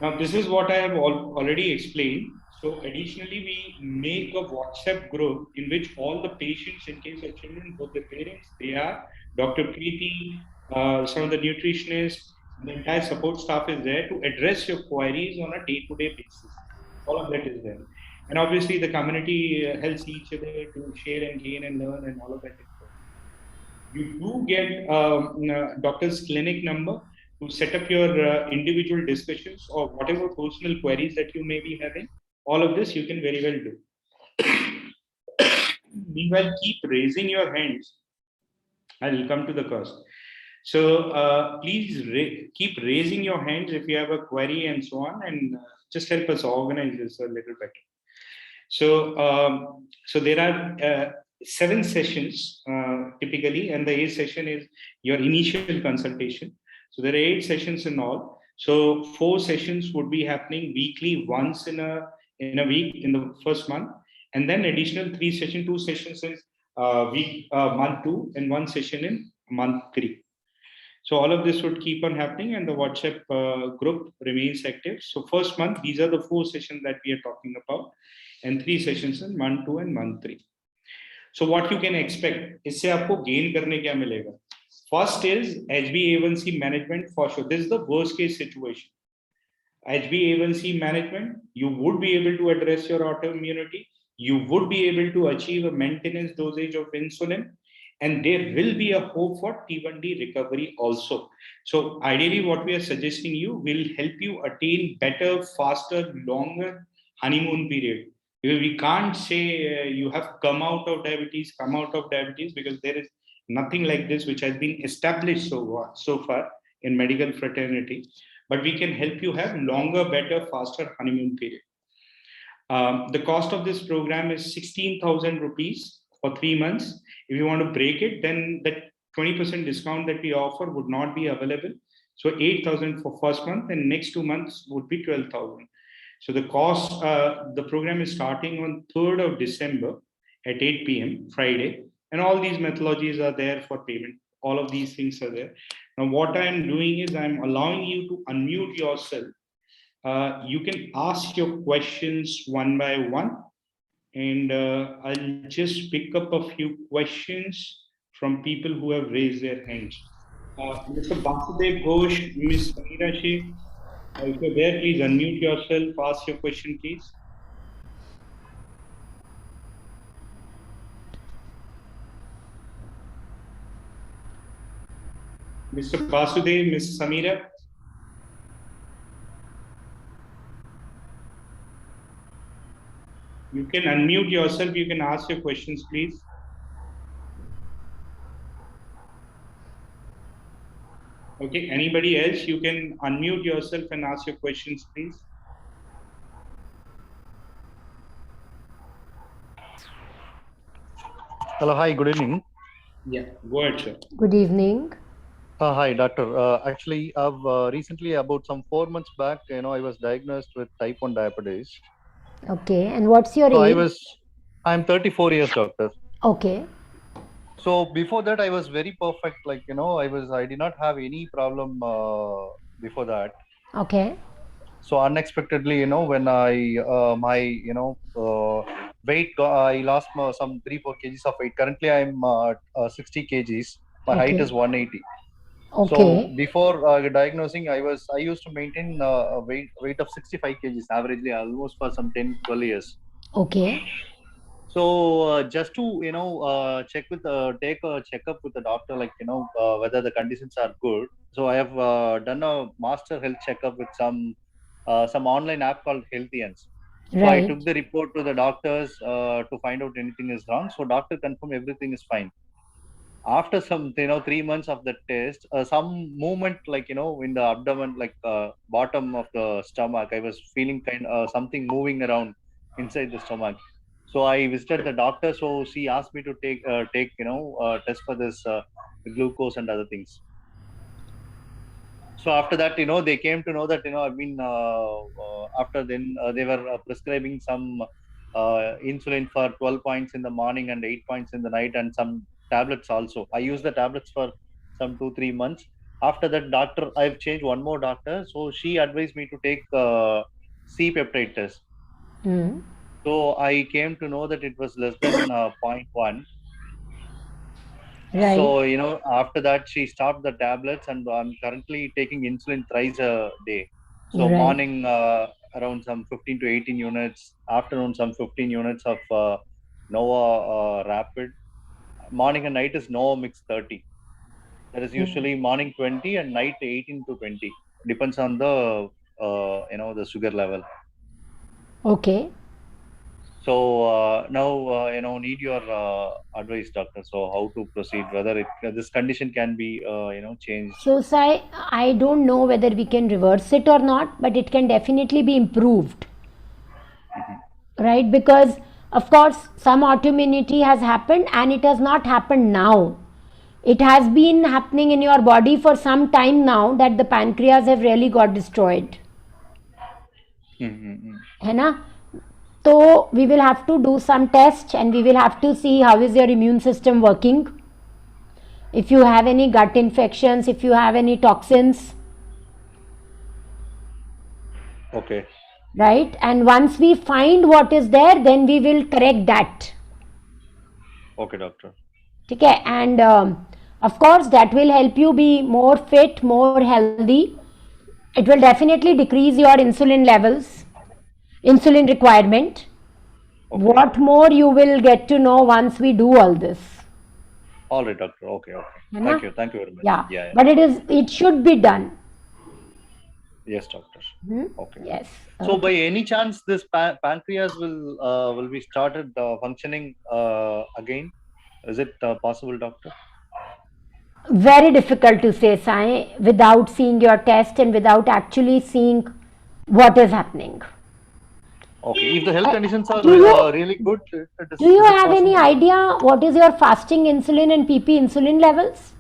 Now, this is what I have already explained. So additionally, we make a WhatsApp group in which all the patients, in case of children, both the parents, they are Dr. Preeti, some of the nutritionists, the entire support staff is there to address your queries on a day-to-day basis. All of that is there. And obviously, the community helps each other to share and gain and learn, and all of that is there. You do get doctor's clinic number to set up your individual discussions or whatever personal queries that you may be having. All of this you can very well do. Meanwhile, keep raising your hands. I will come to the cost. So please keep raising your hands if you have a query and so on, and just help us organize this a little better. So there are 7 sessions typically, and the 8th session is your initial consultation. So there are 8 sessions in all. So 4 sessions would be happening weekly, once in a week in the first month, and then additional 2 sessions in month 2, and 1 session in month 3. So all of this would keep on happening, and the WhatsApp group remains active. So first month, these are the 4 sessions that we are talking about, and 3 sessions in month 2 and month 3. So what you can expect, इससे आपको gain करने क्या मिलेगा? First is HbA1c management for sure. This is the worst case situation. HbA1c management, you would be able to address your autoimmunity. You would be able to achieve a maintenance dosage of insulin, and there will be a hope for T1D recovery also. So ideally, what we are suggesting you will help you attain better, faster, longer honeymoon period. We can't say you have come out of diabetes, because there is nothing like this which has been established so far in medical fraternity. But we can help you have longer, better, faster honeymoon period. The cost of this program is 16,000 rupees for 3 months. If you want to break it, then that 20% discount that we offer would not be available. So 8,000 for first month, and next 2 months would be 12,000. So the cost, the program is starting on 3rd of December at 8 p.m. Friday, and all these methodologies are there for payment. All of these things are there. Now, what I am doing is I'm allowing you to unmute yourself. You can ask your questions one by one, and I'll just pick up a few questions from people who have raised their hands. Mr. Basudev Ghosh, Ms. Samira Sheikh, if you're there, please unmute yourself, ask your question, please. Mr. Basudev, Ms. Samira. You can unmute yourself, you can ask your questions, please. Okay, anybody else, you can unmute yourself and ask your questions, please. Hello, hi, good evening. Yeah, go ahead, sir. Good evening. Hi, doctor. Actually, I've recently, about some 4 months back, I was diagnosed with type 1 diabetes. Okay, and what's your age? I'm 34 years, doctor. Okay. So before that, I was very perfect. Like, I did not have any problem before that. Okay. So unexpectedly, when I, weight, I lost some 3-4 kgs of weight. Currently, I'm 60 kgs. My height is 180. Okay. So before diagnosing, I used to maintain a weight of 65 kgs averagely, almost for some 10-12 years. Okay. So just to check with take a checkup with the doctor, like whether the conditions are good. So I have done a master health checkup with some online app called Healthians. So I Right. took the report to the doctors to find out anything is wrong. So doctor confirmed everything is fine. After some 3 months of the test, some movement like in the abdomen, like bottom of the stomach, I was feeling something moving around inside the stomach. So I visited the doctor. So she asked me to take test for this glucose and other things. So after that, they came to know that I've been after then they were prescribing some insulin for 12 points in the morning and 8 points in the night, and some tablets also. I used the tablets for some 2-3 months. After that, I've changed one more doctor. So she advised me to take C peptide test. Mm. So I came to know that it was less than 0.1. Right. So, after that, she stopped the tablets, and I'm currently taking insulin thrice a day. So, Right. morning around some 15 to 18 units, afternoon some 15 units of Nova Rapid. Morning and night is Nova Mix 30. That is usually morning 20 and night 18 to 20. Depends on the sugar level. Okay. So now, need your advice, doctor. So how to proceed? Whether this condition can be changed? So, Sai, I don't know whether we can reverse it or not, but it can definitely be improved. Right? Because, of course, some autoimmunity has happened and it has not happened now. It has been happening in your body for some time now that the pancreas have really got destroyed. है ना? So we will have to do some tests and we will have to see how is your immune system working. If you have any gut infections, if you have any toxins. Okay. Right? And once we find what is there, then we will correct that. Okay, doctor. Okay? And of course, that will help you be more fit, more healthy. It will definitely decrease your insulin levels, insulin requirement. Okay. What more you will get to know once we do all this. All right, doctor. Okay. है ना? Thank you very much. Yeah. But it should be done. Yes, doctor. Okay. Yes. So by any chance, this pancreas will be started functioning again? Is it possible, doctor? Very difficult to say, Sai, without seeing your test and without actually seeing what is happening. Okay. If the health conditions are really good, do you have any idea what is your fasting insulin and PP insulin levels?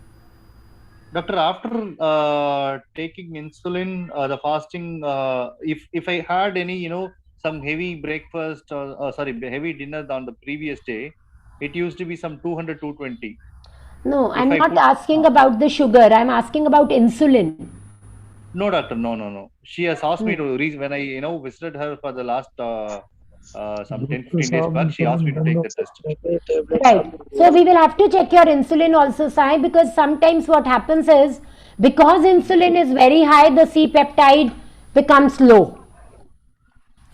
Doctor, after taking insulin, the fasting, if I had any, some heavy breakfast or heavy dinner on the previous day, it used to be some 200, 220. No, I'm not asking about the sugar. I'm asking about insulin. No, doctor. No. She has asked me to when I visited her for the last some 10-15 days back. She asked me to take the test. Right. So we will have to check your insulin also, Sai, because sometimes what happens is because insulin is very high, the C peptide becomes low.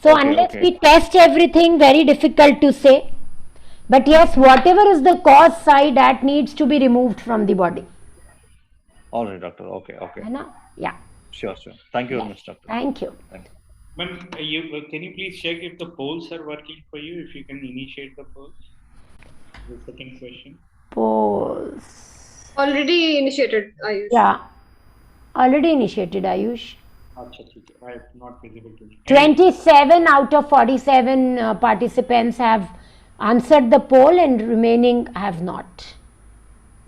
So unless we test everything, very difficult to say. But yes, whatever is the cause, Sai, that needs to be removed from the body. All right, doctor. Okay. Yeah. Sure. Thank you very much, doctor. Thank you. Can you please check if the polls are working for you? If you can initiate the polls. The second question. Polls. Already initiated, Ayush. Yeah. Already initiated, Ayush. I have not visible to me. 27 out of 47 participants have answered the poll and remaining have not.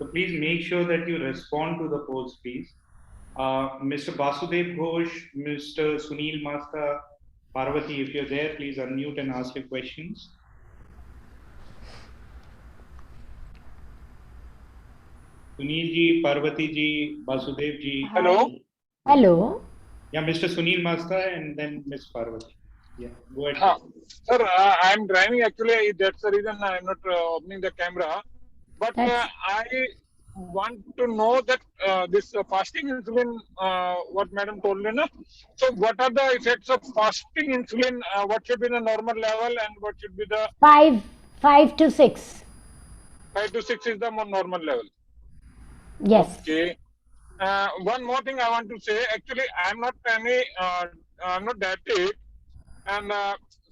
So please make sure that you respond to the polls, please. Mr. Basudev Ghosh, Mr. Sunil Masta, Parvati, if you're there, please unmute and ask your questions. Sunil ji, Parvati ji, Basudev ji. Hello. Yeah, Mr. Sunil Masta and then Ms. Parvati. Yeah, go ahead. Sir, I'm driving actually. That's the reason I'm not opening the camera. But want to know that this fasting insulin, what Madam told me, na? So what are the effects of fasting insulin? What should be the normal level and what should be the 5 to 6. 5 to 6 is the more normal level. Yes. Okay. One more thing I want to say. Actually, I'm not I'm not diabetic, and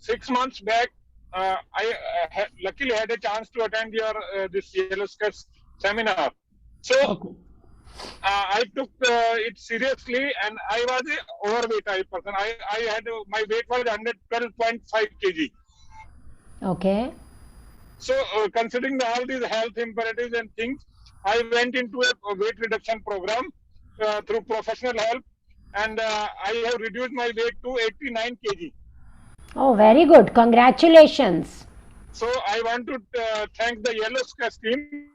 6 months back, I luckily had a chance to attend your this Yellow Scars seminar. So I took it seriously, and I was a overweight type person. I had my weight was 112.5 kg. Okay. So considering all these health imperatives and things, I went into a weight reduction program through professional help, and I have reduced my weight to 89 kg. Oh, very good. Congratulations. So I want to thank the Yellow Scars team.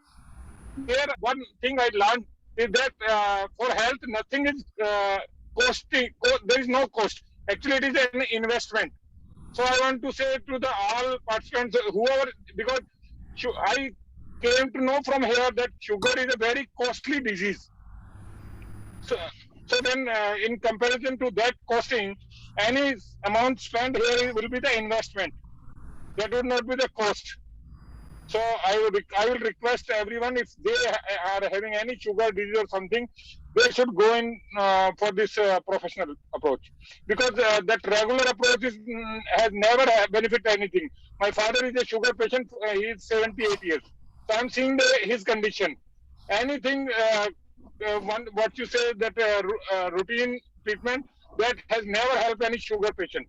Here, one thing I learned is that for health, nothing is costing. There is no cost. Actually, it is an investment. So I want to say to the all participants, whoever, because I came to know from here that sugar is a very costly disease. So then, in comparison to that costing, any amount spent here will be the investment. That would not be the cost. So I will request everyone, if they are having any sugar disease or something, they should go in for this professional approach, because that regular approach has never benefited anything. My father is a sugar patient. He is 78 years. So I'm seeing his condition. Anything, what you say, that routine treatment, that has never helped any sugar patient.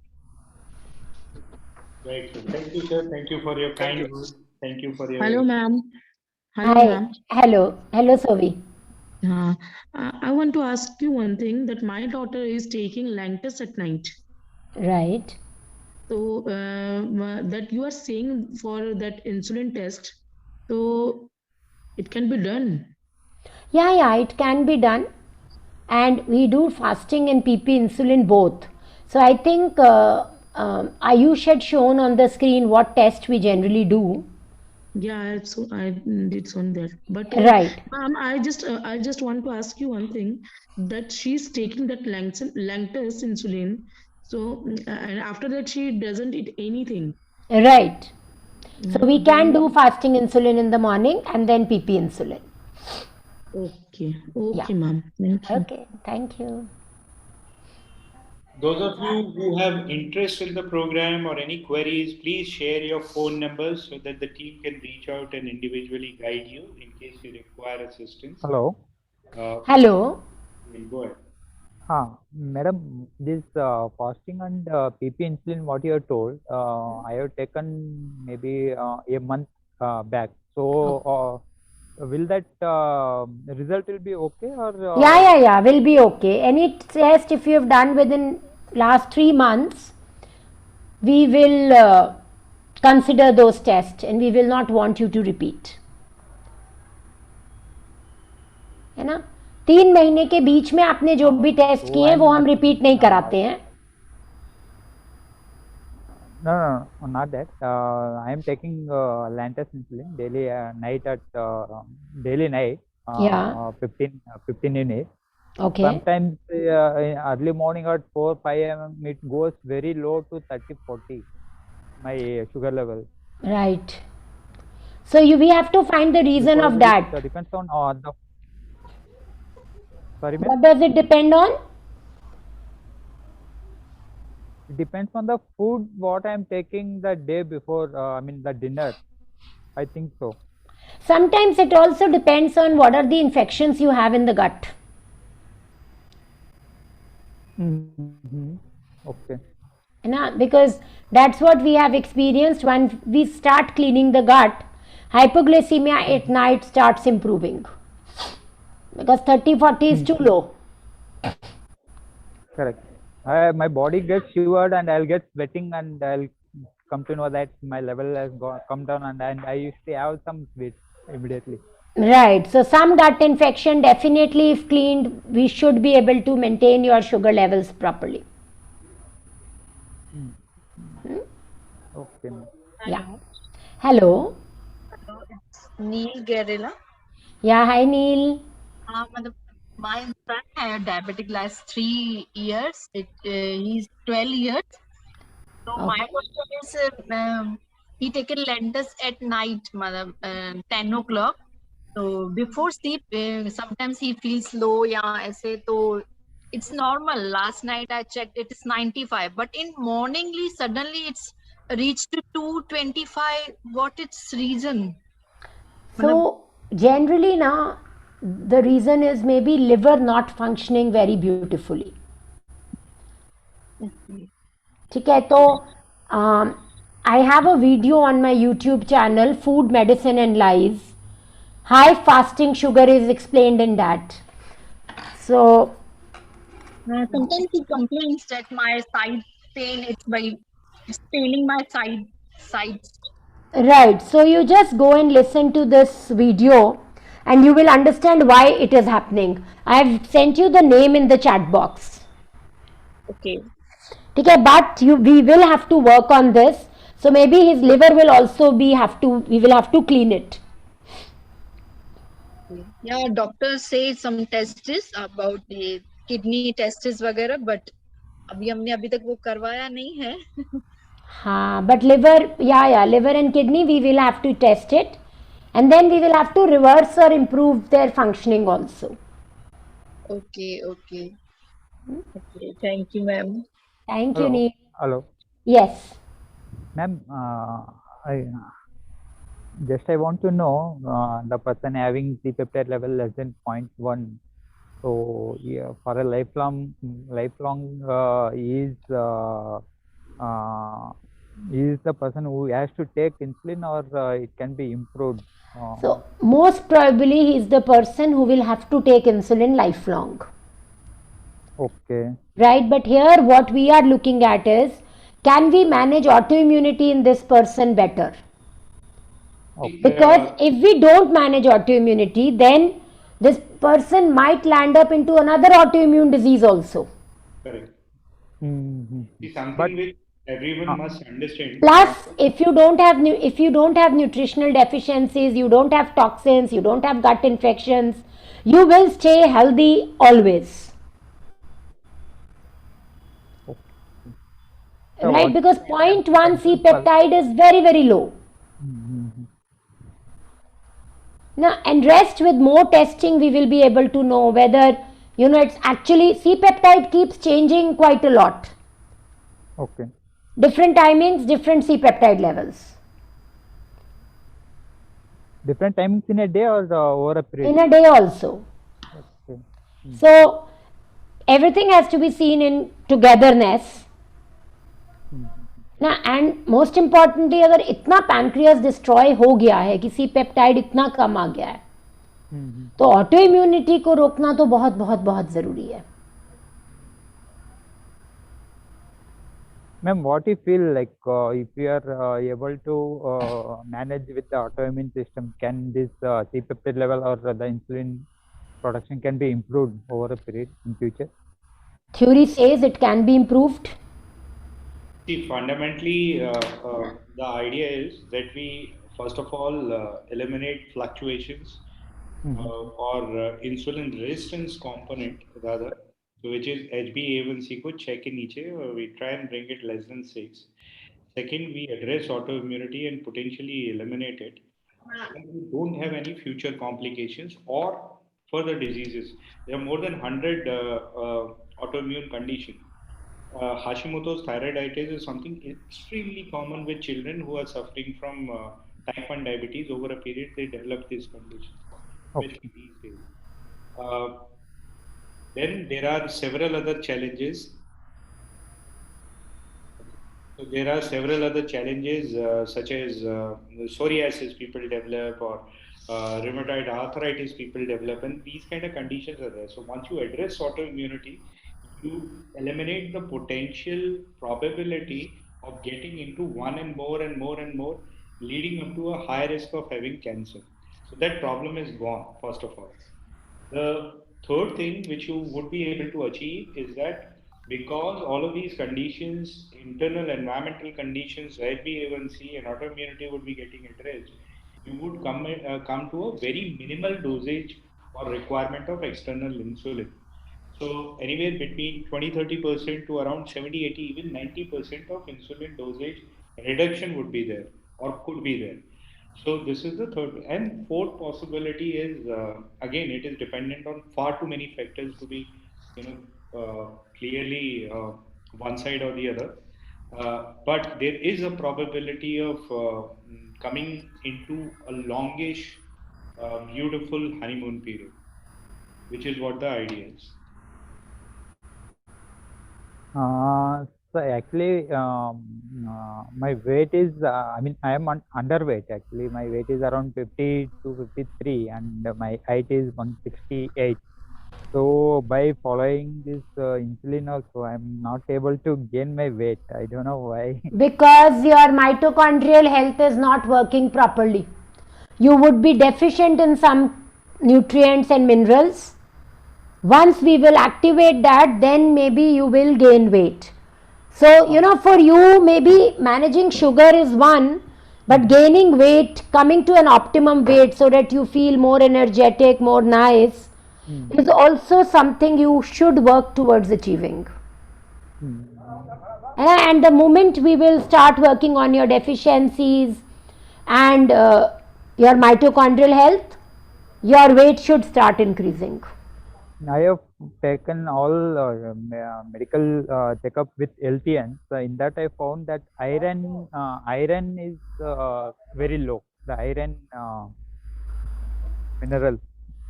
Right. Thank you, sir. Thank you for your kind words. Thank you for your. Hello, ma'am. Hello, Hi. ma'am. Hello, Sovi. I want to ask you one thing, that my daughter is taking Lantus at night. Right. So that you are saying for that insulin test, so it can be done. Yeah, it can be done. And we do fasting and PP insulin both. So I think Ayush had shown on the screen what test we generally do. Yeah, I did on that. But Right. ma'am, I just want to ask you one thing, that she's taking that Lantus insulin. So and after that she doesn't eat anything. Right. So we can do fasting insulin in the morning and then PP insulin. Okay, Yeah. ma'am. Thank you. Okay, thank you. Those of you who have interest in the program or any queries, please share your phone numbers so that the team can reach out and individually guide you in case you require assistance. Hello. Hello. Go ahead. Madam, this fasting and PP insulin, what you have told, I have taken maybe a month back. So, will that result will be okay, or? Yeah, will be okay. Any test if you have done within last 3 months, we will consider those tests and we will not want you to repeat. है ना? 3 महीने के बीच में आपने जो भी test किए हैं वो हम रिपीट नहीं कराते हैं. No, not that. I am taking Lantus insulin daily night at daily night. 15 units. Okay. Sometimes early morning at 4-5 a.m. it goes very low to 30-40. My sugar level. Right. So we have to find the reason of that. It depends on the. Sorry, ma'am? What does it depend on? It depends on the food what I am taking the day before. The dinner. I think so. Sometimes it also depends on what are the infections you have in the gut. Okay. Because that's what we have experienced. When we start cleaning the gut, hypoglycemia at night starts improving. Because 30-40 is too low. Correct. My body gets shivered and I'll get sweating and I'll come to know that my level has come down and I used to have some sweat immediately. Right. So some gut infection, definitely if cleaned, we should be able to maintain your sugar levels properly. Okay. Yeah. Hello. Neil Guerrilla. Yeah, hi Neil. My son had diabetic last 3 years. He's 12 years. So my Okay. question is, he taken lentils at night, 10 o'clock. So before sleep, sometimes he feels low. Yeah, ऐसे तो it's normal. Last night I checked, it is 95. But in morningly, suddenly it's reached to 225. What its reason? So generally now the reason is maybe liver not functioning very beautifully. ठीक है तो I have a video on my YouTube channel, Food, Medicine and Lies. High fasting sugar is explained in that. So Sometimes he complains that my side pain, it's paining my sides. right, so you just go and listen to this video and you will understand why it is happening. I have sent you the name in the chat box. Okay. Okay, but we will have to work on this. So maybe his liver will also we will have to clean it. Yeah, doctors say some tests about the kidney tests वगैरह, but अभी हमने अभी तक वो करवाया नहीं है. हाँ, but liver, liver and kidney we will have to test it, and then we will have to reverse or improve their functioning also. Okay. Thank you, ma'am. Thank you, Hello. Neil. Hello. Yes. Ma'am, I want to know the person having C-peptide level less than 0.1. So yeah, for a lifelong is the person who has to take insulin, or it can be improved? So most probably he is the person who will have to take insulin lifelong. Okay. Right, but here what we are looking at is, can we manage autoimmunity in this person better? Okay. Because if we don't manage autoimmunity, then this person might land up into another autoimmune disease also. Correct. Mm-hmm. See, something which everyone must understand. Plus, if you don't have nutritional deficiencies, you don't have toxins, you don't have gut infections, you will stay healthy always. So right, because 0.1 C-peptide is very, very low. Mm-hmm. Now, and rest with more testing, we will be able to know whether, it's actually, C-peptide keeps changing quite a lot. Okay. Different timings, different C-peptide levels. Different timings in a day or over a period? In a day also. Okay. So, everything has to be seen in togetherness. ना and most importantly अगर इतना pancreas destroy हो गया है कि C peptide इतना कम आ गया है तो ऑटो इम्यूनिटी को रोकना तो बहुत बहुत बहुत जरूरी है. Ma'am, what you feel like if you are able to manage with the autoimmune system, can this C-peptide level or the insulin production can be improved over a period in future? Theory says it can be improved. See, fundamentally, the idea is that we first of all eliminate fluctuations or insulin resistance component rather, so which is HbA1c को check के नीचे, we try and bring it less than 6. Second, we address autoimmunity and potentially eliminate it. And we don't have any future complications or further diseases. There are more than 100 autoimmune conditions. Hashimoto's thyroiditis is something extremely common with children who are suffering from type 1 diabetes. Over a period, they develop this condition. Okay. These days. Then there are several other challenges. So there are several other challenges such as psoriasis people develop, or rheumatoid arthritis people develop, and these kind of conditions are there. So once you address autoimmunity, you eliminate the potential probability of getting into one and more, leading up to a high risk of having cancer. So that problem is gone, first of all. The third thing which you would be able to achieve is that because all of these conditions, internal environmental conditions, HbA1c and autoimmunity would be getting addressed, you would come to a very minimal dosage or requirement of external insulin. So anywhere between 20-30% to around 70-80, even 90% of insulin dosage reduction would be there or could be there. So this is the third. And fourth possibility is, again, it is dependent on far too many factors to be, clearly one side or the other. But there is a probability of coming into a longish, beautiful honeymoon period, which is what the idea is. So actually, my weight is, I am underweight actually. My weight is around 50 to 53 and my height is 168. So by following this insulin also, I'm not able to gain my weight. I don't know why. Because your mitochondrial health is not working properly. You would be deficient in some nutrients and minerals. Once we will activate that, then maybe you will gain weight. So, for you, maybe managing sugar is one, but gaining weight, coming to an optimum weight so that you feel more energetic, more nice, is also something you should work towards achieving. And the moment we will start working on your deficiencies and your mitochondrial health, your weight should start increasing. I have taken all medical checkup with LTN. So in that I found that iron is very low. The iron mineral.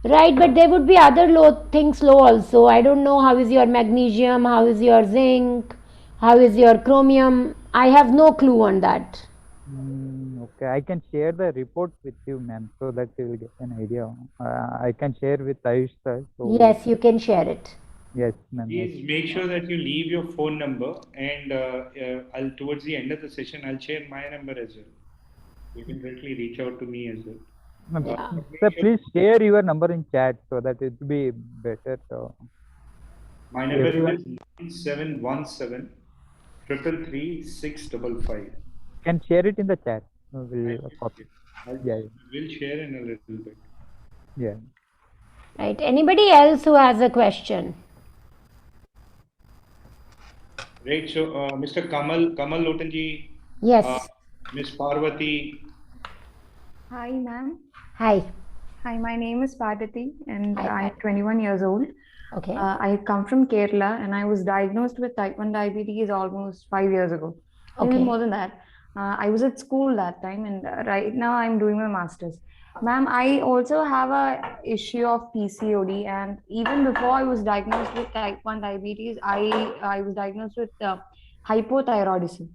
Right, but there would be other things low also. I don't know how is your magnesium, how is your zinc, how is your chromium. I have no clue on that. Okay, I can share the report with you, ma'am, so that you will get an idea. I can share with Ayush sir. So yes, you can share it. Yes, ma'am. Please make sure that you leave your phone number, and I'll towards the end of the session I'll share my number as well. You can directly reach out to me as well. Sir, please share your number in chat so that it will be better. My number is 9717 333 655. Can share it in the chat. We'll copy. We'll share in a little bit. Yeah. Right. Anybody else who has a question? Right. So, Mr. Kamal Lotanji. Yes. Miss Parvati. Hi, ma'am. Hi. Hi, my name is Parvati and Hi, I'm 21 years old. Okay. I come from Kerala and I was diagnosed with type 1 diabetes almost 5 years ago. Okay. Even more than that. I was at school that time and right now I'm doing my master's. Ma'am, I also have a issue of PCOD, and even before I was diagnosed with type 1 diabetes, I was diagnosed with hypothyroidism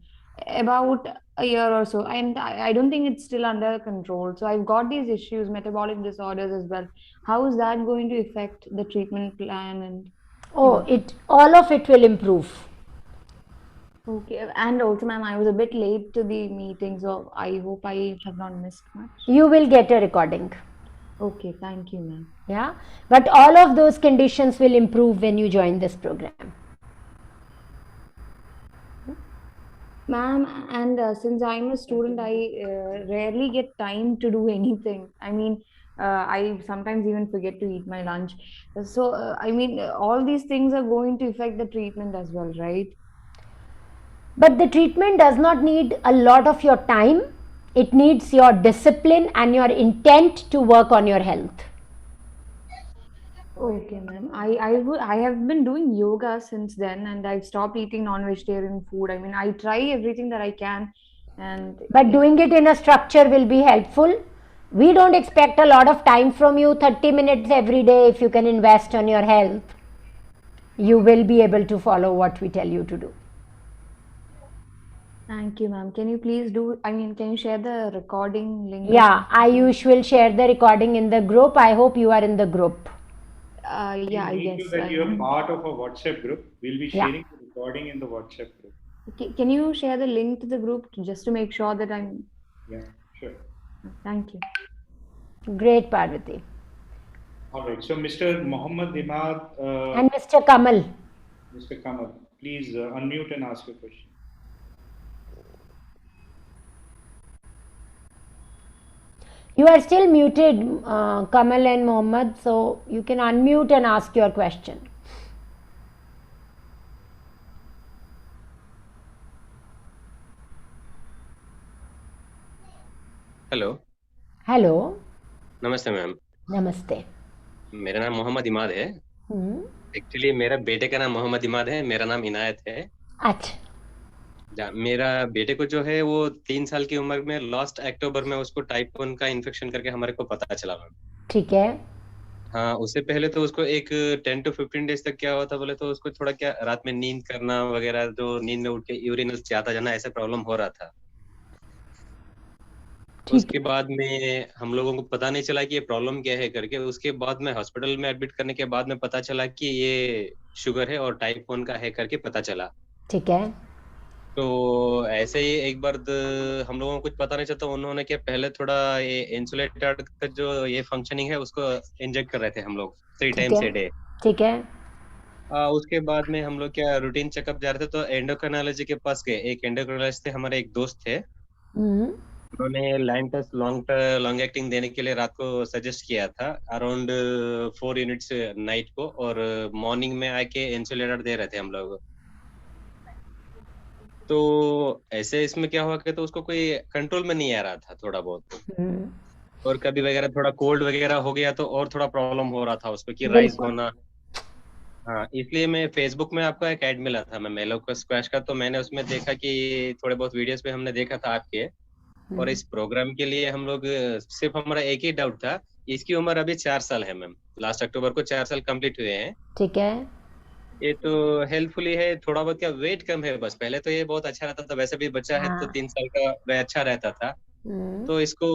about a year or so, and I don't think it's still under control. So I've got these issues, metabolic disorders as well. How is that going to affect the treatment plan? And all of it will improve. Okay, and also, ma'am, I was a bit late to the meeting, so I hope I have not missed much. You will get a recording. Okay, thank you, ma'am. Yeah, but all of those conditions will improve when you join this program. Ma'am, and since I'm a student, I rarely get time to do anything. I mean, I sometimes even forget to eat my lunch. So, all these things are going to affect the treatment as well, right? But the treatment does not need a lot of your time. It needs your discipline and your intent to work on your health. Okay, ma'am. I have been doing yoga since then, and I've stopped eating non-vegetarian food. I mean, I try everything that I can, but doing it in a structure will be helpful. We don't expect a lot of time from you. 30 minutes every day, if you can invest on your health, you will be able to follow what we tell you to do. Thank you, ma'am. Can you please can you share the recording link? Yeah, Ayush will share the recording in the group. I hope you are in the group. Yeah, I guess. That you are part of a WhatsApp group. We'll be sharing the recording in the WhatsApp group. Okay. Can you share the link to the group just to make sure that I'm... Yeah, sure. Thank you. Great, Parvati. All right. So, Mr. Muhammad Imad and Mr. Kamal. Mr. Kamal, please unmute and ask your question. You are still muted, Kamal and Mohammed, so you can unmute and ask your question. Hello. Hello. नमस्ते ma'am. नमस्ते। मेरा नाम मोहम्मद इमाद है। Actually मेरा बेटे का नाम मोहम्मद इमाद है, मेरा नाम इनायत है। अच्छा। मेरा बेटे को जो है वो 3 साल की उम्र में लास्ट अक्टूबर में उसको टाइप 1 का इन्फेक्शन करके हमारे को पता चला मैम। ठीक है। हाँ, उससे पहले तो उसको एक 10 to 15 डेज तक क्या हुआ था बोले तो उसको थोड़ा क्या रात में नींद करना वगैरह, जो नींद में उठ के यूरिनल जाता जाना ऐसा प्रॉब्लम हो रहा था। उसके बाद में हम लोगों को पता नहीं चला कि ये प्रॉब्लम क्या है करके, उसके बाद में हॉस्पिटल में एडमिट करने के बाद में पता चला कि ये शुगर है और टाइप 1 का है करके पता चला। ठीक है। तो ऐसे ही एक बार हम लोगों को कुछ पता नहीं चलता, उन्होंने क्या पहले थोड़ा ये इंसुलेटर का जो ये फंक्शनिंग है उसको इंजेक्ट कर रहे थे हम लोग 3 टाइम्स ए डे। ठीक है। उसके बाद में हम लोग क्या रूटीन चेकअप जा रहे थे तो एंडोक्राइनोलॉजी के पास गए। एक एंडोक्राइनोलॉजिस्ट थे, हमारे एक दोस्त थे, उन्होंने लैंटस लॉन्ग एक्टिंग देने के लिए रात को सजेस्ट किया था अराउंड 4 यूनिट्स नाइट को, और मॉर्निंग में आके इंसुलेटर दे रहे थे हम लोग। तो ऐसे इसमें क्या हुआ कि तो उसको कोई कंट्रोल में नहीं आ रहा था थोड़ा बहुत, और कभी वगैरह थोड़ा कोल्ड वगैरह हो गया तो और थोड़ा प्रॉब्लम हो रहा था उसको कि राइज होना। हाँ, इसलिए मैं फेसबुक में आपका एक ऐड मिला था मैं मेलो स्क्वैश का, तो मैंने उसमें देखा कि थोड़े बहुत वीडियोस पे हमने देखा था आपके, और इस प्रोग्राम के लिए हम लोग सिर्फ हमारा एक ही डाउट था, इसकी उम्र अभी 4 साल है मैम, लास्ट अक्टूबर को 4 साल कंप्लीट हुए हैं। ठीक है। ये तो हेल्पफुली है, थोड़ा बहुत क्या वेट कम है बस, पहले तो ये बहुत अच्छा रहता था, वैसे भी बच्चा है तो 3 साल का वह अच्छा रहता था। तो इसको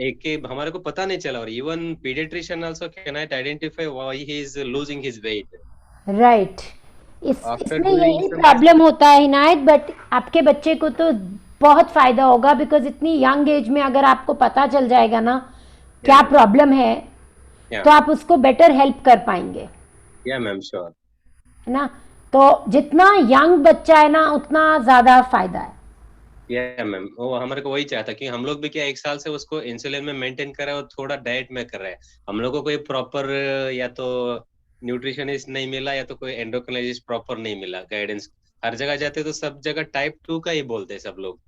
एक हमारे को पता नहीं चला, और even paediatrician also can not identify why he is losing his weight. Right. इसमें यही प्रॉब्लम होता है इनायत, बट आपके बच्चे को तो बहुत फायदा होगा, बिकॉज इतनी यंग एज में अगर आपको पता चल जाएगा ना क्या प्रॉब्लम है, तो आप उसको बेटर हेल्प कर पाएंगे। या मैम श्योर, है ना। तो जितना यंग बच्चा है ना उतना ज्यादा फायदा है। या मैम वो हमारे को वही चाहता कि हम लोग भी क्या 1 साल से उसको इंसुलिन में मेंटेन कर रहे हैं और थोड़ा डाइट में कर रहे हैं। हम लोग को कोई प्रॉपर या तो न्यूट्रिशनिस्ट नहीं मिला या तो कोई एंडोक्राइनोलॉजिस्ट प्रॉपर नहीं मिला गाइडेंस। हर जगह जाते तो सब जगह टाइप 2 का ही बोलते हैं सब लोग।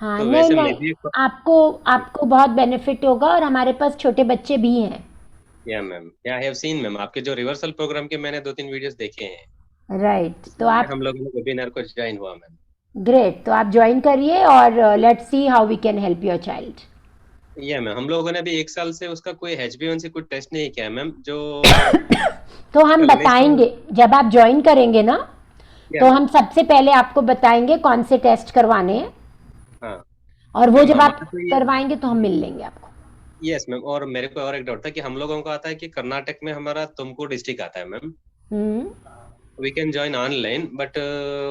हाँ, तो नहीं वैसे नहीं, आपको बहुत बेनिफिट होगा, और हमारे पास छोटे बच्चे भी हैं। या मैम, या आई हैव सीन मैम आपके जो रिवर्सल प्रोग्राम के मैंने 2-3 वीडियोस देखे हैं। राइट। तो आप हम लोगों ने वेबिनार को ज्वाइन हुआ मैम। ग्रेट, तो आप ज्वाइन करिए और let's see how we can help your child. Yeah ma'am, हम लोगों ने अभी 1 साल से उसका कोई HbA1c कोई टेस्ट नहीं किया मैम, जो तो हम बताएंगे जब आप ज्वाइन करेंगे ना, तो हम सबसे पहले आपको बताएंगे कौन से टेस्ट करवाने हैं। हाँ, और वो जब आप करवाएंगे तो हम मिल लेंगे आपको। Yes ma'am. और मेरे को और एक डाउट था कि हम लोगों को आता है कि कर्नाटक में हमारा तुमकुर डिस्ट्रिक्ट आता है ma'am, we can join online, but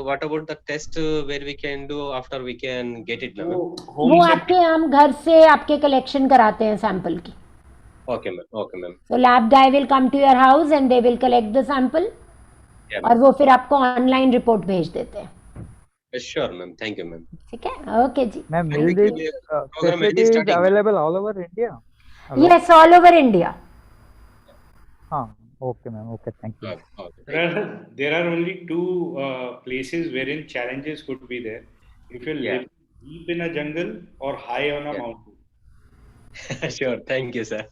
what about the test where we can do after we can get it now? वो आपके हम घर से आपके कलेक्शन कराते हैं सैंपल की। Okay ma'am, okay ma'am. So lab guy will come to your house and they will collect the sample, और वो फिर आपको ऑनलाइन रिपोर्ट भेज देते हैं। Sure ma'am, thank you ma'am. ठीक है, ओके जी। Ma'am, will this facility is available all over India? Yes, all over India. Okay ma'am, okay, thank you. There are only 2 places wherein challenges could be there. If you live deep in a jungle or high on a mountain. Sure, thank you sir.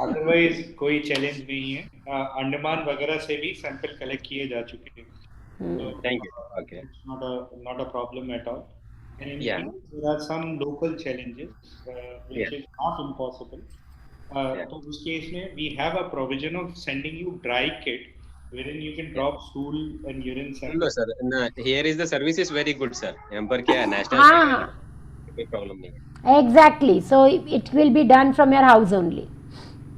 Otherwise कोई challenge नहीं है। अंडमान वगैरह से भी sample collect किए जा चुके हैं। Thank you. Okay. It's not a problem at all. And in Yeah. case there are some local challenges which is not impossible. तो उस केस में we have a provision of sending you dry kit wherein you can drop stool and urine sample. No sir, no, here is the service is very good sir. यहाँ पर क्या national कोई problem नहीं है। Exactly. So it will be done from your house only.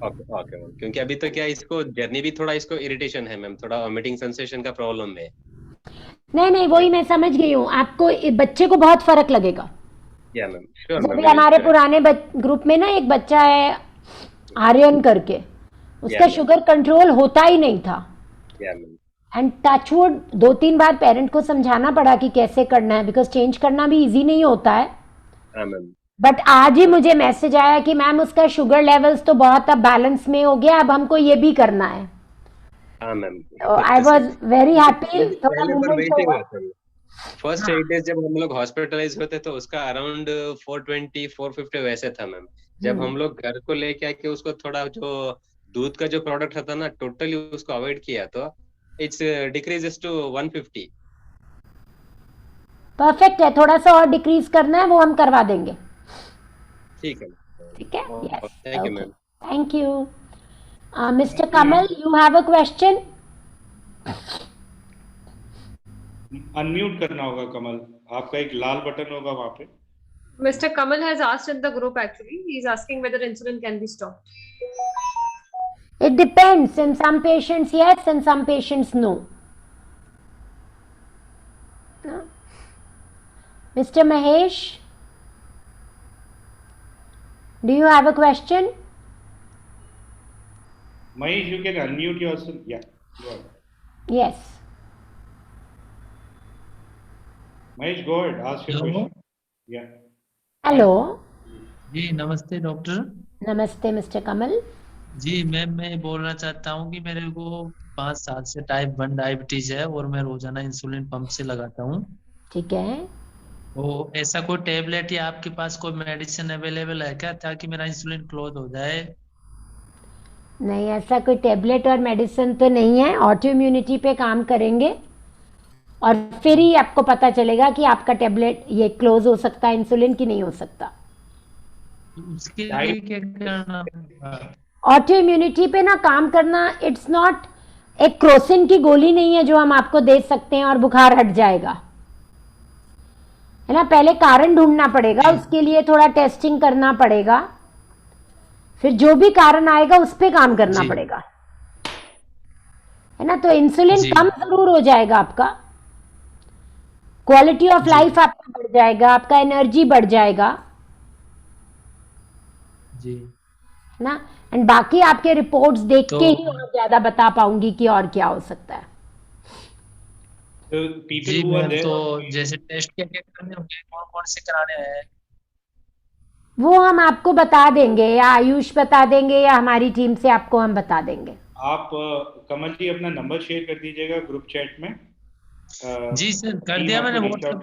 Okay okay ma'am, क्योंकि अभी तो क्या इसको जर्नी भी थोड़ा इसको इरिटेशन है मैम, थोड़ा वॉमिटिंग सेंसेशन का प्रॉब्लम है। नहीं वही मैं समझ गई हूँ, आपको बच्चे को बहुत फर्क लगेगा। या मैम श्योर मैम। हमारे पुराने ग्रुप में ना एक बच्चा है आर्यन करके, उसका शुगर कंट्रोल होता ही नहीं था। Yeah ma'am. एंड टचवुड 2-3 बार पेरेंट को समझाना पड़ा कि कैसे करना है, बिकॉज चेंज करना भी इजी नहीं होता है। हाँ मैम। बट आज ही मुझे मैसेज आया कि मैम उसका शुगर लेवल्स तो बहुत अब बैलेंस में हो गया, अब हमको ये भी करना है। हाँ ma'am, I was very happy. थोड़ा पहले पर मूवमेंट वही होगा। हुआ था। फर्स्ट 8 days जब हम लोग हॉस्पिटलाइज होते तो उसका अराउंड 420 450 वैसे था मैम। जब हम लोग घर को लेके आके उसको थोड़ा जो दूध का जो प्रोडक्ट था ना टोटली उसको अवॉइड किया तो इट्स डिक्रीजेस टू 150। परफेक्ट है, थोड़ा सा और डिक्रीज करना है वो हम करवा देंगे। ठीक है। ठीक है, yes, thank you ma'am. Thank you. Mister Kamal, you have a question? Unmute करना होगा कमल, आपका एक लाल बटन होगा वहां पे। Mr. Kamal has asked in the group actually. He is asking whether insulin can be stopped. It depends. In some patients, yes, in some patients, no. Mr. Mahesh, do you have a question? Mahesh, you can unmute yourself. Yeah, go ahead. Yes. Mahesh, go ahead. Ask your question. Yeah. Hello. जी नमस्ते doctor. नमस्ते mister कमल। जी ma'am, मैं बोलना चाहता हूँ कि मेरे को 5 साल से टाइप 1 डायबिटीज है और मैं रोजाना इंसुलिन पंप से लगाता हूँ। ठीक है। तो ऐसा कोई टेबलेट या आपके पास कोई मेडिसिन अवेलेबल है क्या ताकि मेरा इंसुलिन क्लोज हो जाए? नहीं, ऐसा कोई टेबलेट और मेडिसिन तो नहीं है। ऑटो इम्यूनिटी पे काम करेंगे और फिर ही आपको पता चलेगा कि आपका टेबलेट ये क्लोज हो सकता है इंसुलिन की नहीं हो सकता। उसके लिए क्या करना होगा? ऑटो इम्यूनिटी पे ना काम करना, इट्स नॉट एक क्रोसिन की गोली नहीं है जो हम आपको दे सकते हैं और बुखार हट जाएगा, है ना। पहले कारण ढूंढना पड़ेगा, उसके लिए थोड़ा टेस्टिंग करना पड़ेगा, फिर जो भी कारण आएगा उस पे काम करना पड़ेगा, है ना। तो इंसुलिन कम जरूर हो जाएगा, आपका क्वालिटी ऑफ लाइफ आपका बढ़ जाएगा, आपका एनर्जी बढ़ जाएगा, जी, है ना। एंड बाकी आपके रिपोर्ट्स देख के ही और ज्यादा बता पाऊंगी कि और क्या हो सकता है। जी मैम, तो जैसे टेस्ट क्या क्या करने होंगे, कौन कौन से कराने हैं? वो हम आपको बता देंगे, या आयुष बता देंगे या हमारी टीम से आपको हम बता देंगे। आप कमल जी अपना नंबर शेयर कर दीजिएगा ग्रुप चैट में। जी सर, कर दिया मैंने व्हाट्सएप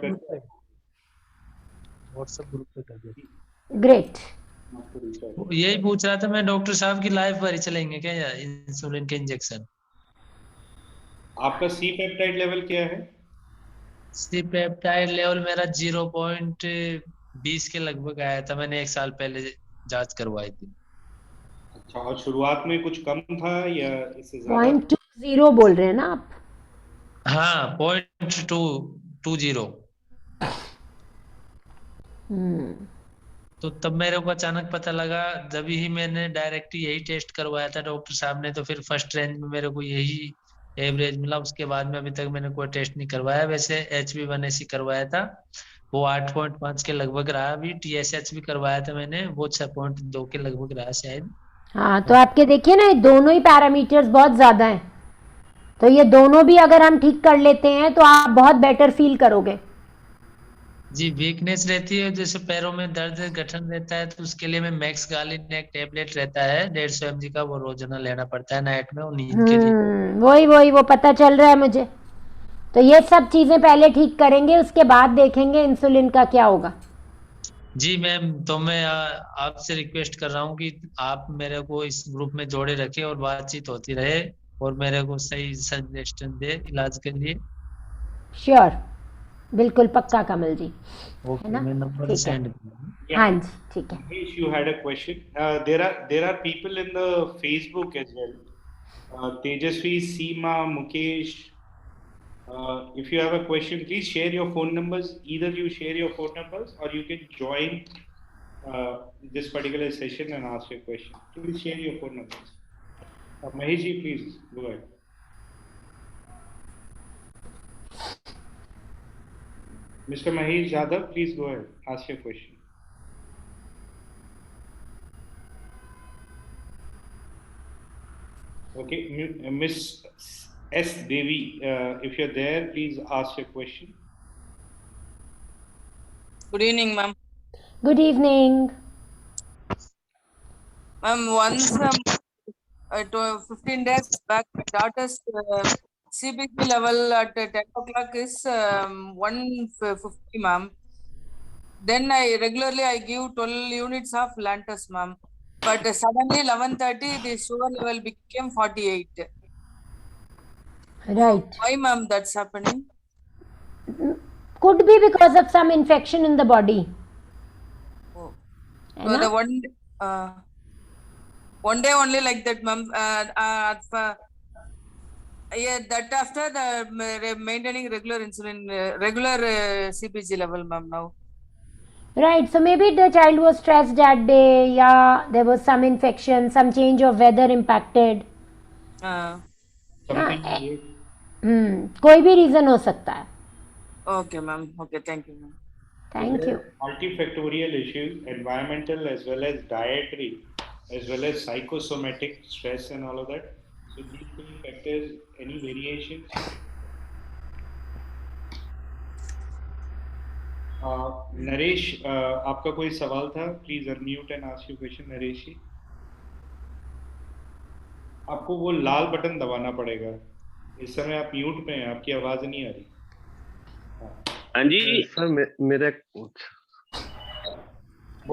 ग्रुप पे कर दिया। ग्रेट। यही पूछ रहा था मैं, डॉक्टर साहब की लाइफ भर चलेंगे क्या या इंसुलिन के इंजेक्शन? आपका सी पेप्टाइड लेवल क्या है? सी पेप्टाइड लेवल मेरा 0.20 के लगभग आया था, मैंने 1 साल पहले जांच करवाई थी। अच्छा, और शुरुआत में कुछ कम था या इससे ज्यादा? 0.20 बोल रहे हैं ना आप? हाँ, 0.220। तो तब मेरे को अचानक पता लगा, जब ही मैंने डायरेक्ट यही टेस्ट करवाया था डॉक्टर साहब ने, तो फिर फर्स्ट रेंज में मेरे को यही एवरेज मिला। उसके बाद में अभी तक मैंने कोई टेस्ट नहीं करवाया। वैसे HB1AC करवाया था, वो 8.5 के लगभग रहा। अभी TSH भी करवाया था मैंने, वो 6.2 के लगभग रहा शायद। हाँ, तो आपके देखिए ना, ये दोनों ही पैरामीटर्स बहुत ज्यादा हैं, तो ये दोनों भी अगर हम ठीक कर लेते हैं तो आप बहुत बेटर फील करोगे। जी, वीकनेस रहती है, जैसे पैरों में दर्द गठन रहता है, तो उसके लिए मैं मैक्स गालिन एक टेबलेट रहता है 150 mg का, वो रोजाना लेना पड़ता है नाइट में, और नींद के लिए। वही वो पता चल रहा है मुझे। तो ये सब चीजें पहले ठीक करेंगे, उसके बाद देखेंगे इंसुलिन का क्या होगा। जी मैम, तो मैं आपसे रिक्वेस्ट कर रहा हूँ कि आप मेरे को इस ग्रुप में जोड़े रखें और बातचीत होती रहे और मेरे को सही सजेशन दे इलाज के लिए। श्योर, बिल्कुल पक्का कमल जी, ओके, है ना। मैं नंबर सेंड। हाँ जी, ठीक है। If you had a question, there are people in the Facebook as well. Tejasvi, Seema, Mukesh. If you have a question, please share your phone numbers. Either you share your phone numbers or you can join this particular session and ask your question. Please share your phone numbers. Mahesh ji, please go ahead. Mr. Mahesh Yadav, please go ahead. Ask your question. Okay, Miss S. Devi, if you're there, please ask your question. Good evening, ma'am. Good evening. Once 15 days back, my daughter's CBP level at 10 o'clock is 150, ma'am. Then I give 12 units of Lantus, ma'am. But suddenly 11:30, the sugar level became 48. Right. Why, ma'am, that's happening? Could be because of some infection in the body. So है the ना? one day only like that, ma'am. Yeah, that after the maintaining regular insulin, regular CPG level, ma'am, now. Right. So maybe the child was stressed that day. Yeah, there was some infection, some change of weather impacted. कोई भी reason हो सकता है. Okay, ma'am. Okay, thank you, ma'am. Thank you. Multifactorial issues, environmental as well as dietary, as well as psychosomatic stress and all of that. So these three factors, any variations? Naresh, आपका कोई सवाल था? Please unmute and ask your question, Naresh जी. आपको वो लाल button दबाना पड़ेगा. इस समय आप म्यूट में हैं, आपकी आवाज नहीं आ रही. हाँ जी सर मेरे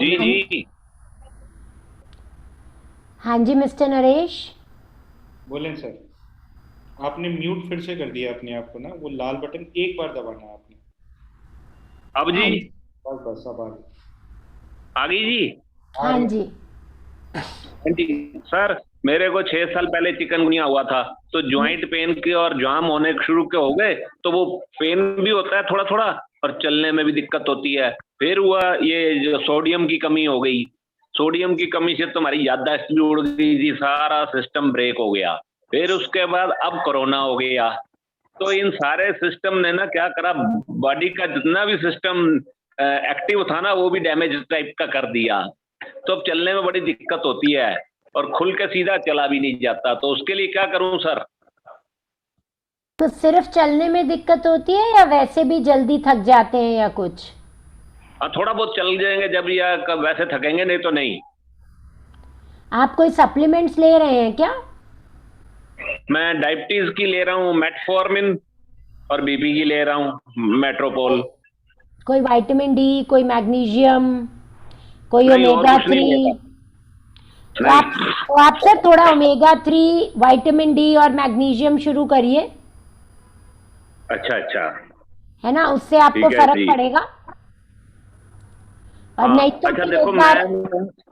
जी हाँ जी मिस्टर नरेश. बोलें सर. आपने म्यूट फिर से कर दिया अपने आप को ना. वो लाल बटन एक बार दबाना है आपने. अब जी बस अब आ गई जी. हाँ जी. सर मेरे को 6 साल पहले चिकनगुनिया हुआ था, तो ज्वाइंट पेन के और जाम होने शुरू के हो गए, तो वो पेन भी होता है थोड़ा थोड़ा और चलने में भी दिक्कत होती है. फिर हुआ ये जो सोडियम की कमी हो गई. सोडियम की कमी से तुम्हारी याददाश्त भी उड़ गई थी, सारा सिस्टम ब्रेक हो गया. फिर उसके बाद अब कोरोना हो गया. तो इन सारे सिस्टम ने ना क्या करा, बॉडी का जितना भी सिस्टम एक्टिव था ना वो भी डैमेज टाइप का कर दिया. तो अब चलने में बड़ी दिक्कत होती है और खुल के सीधा चला भी नहीं जाता. तो उसके लिए क्या करूं सर? तो सिर्फ चलने में दिक्कत होती है या वैसे भी जल्दी थक जाते हैं या कुछ? थोड़ा बहुत चल जाएंगे जब, या वैसे थकेंगे नहीं तो नहीं. आप कोई सप्लीमेंट्स ले रहे हैं क्या? मैं डायबिटीज की ले रहा हूँ मेटफॉर्मिन और बीपी की ले रहा हूँ मेट्रोपोल. कोई विटामिन डी, कोई मैग्नीशियम, कोई ओमेगा 3? तो आप सर थोड़ा ओमेगा 3, विटामिन डी और मैग्नीशियम शुरू करिए. अच्छा अच्छा है ना, उससे आपको फर्क पड़ेगा. और नहीं तो अच्छा, एक बार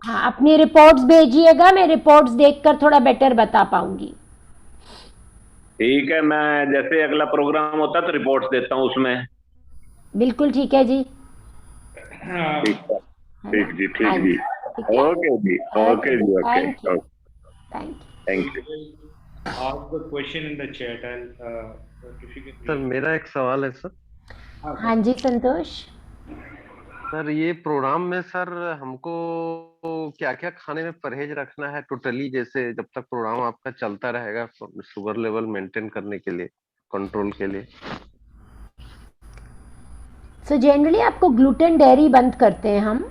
हाँ अपनी रिपोर्ट्स भेजिएगा. मैं रिपोर्ट्स देखकर थोड़ा बेटर बता पाऊंगी. ठीक है, मैं जैसे अगला प्रोग्राम होता तो रिपोर्ट्स देता हूँ उसमें. बिल्कुल ठीक है जी. ठीक जी, ठीक जी. ओके जी, ओके जी, okay. Thank you. Ask the question in the chat. Sir मेरा एक सवाल है सर. हाँ जी संतोष. सर ये प्रोग्राम में सर हमको क्या क्या खाने में परहेज रखना है टोटली, जैसे जब तक प्रोग्राम आपका चलता रहेगा शुगर लेवल मेंटेन करने के लिए, कंट्रोल के लिए? सो जनरली आपको ग्लूटेन डेयरी बंद करते हैं हम.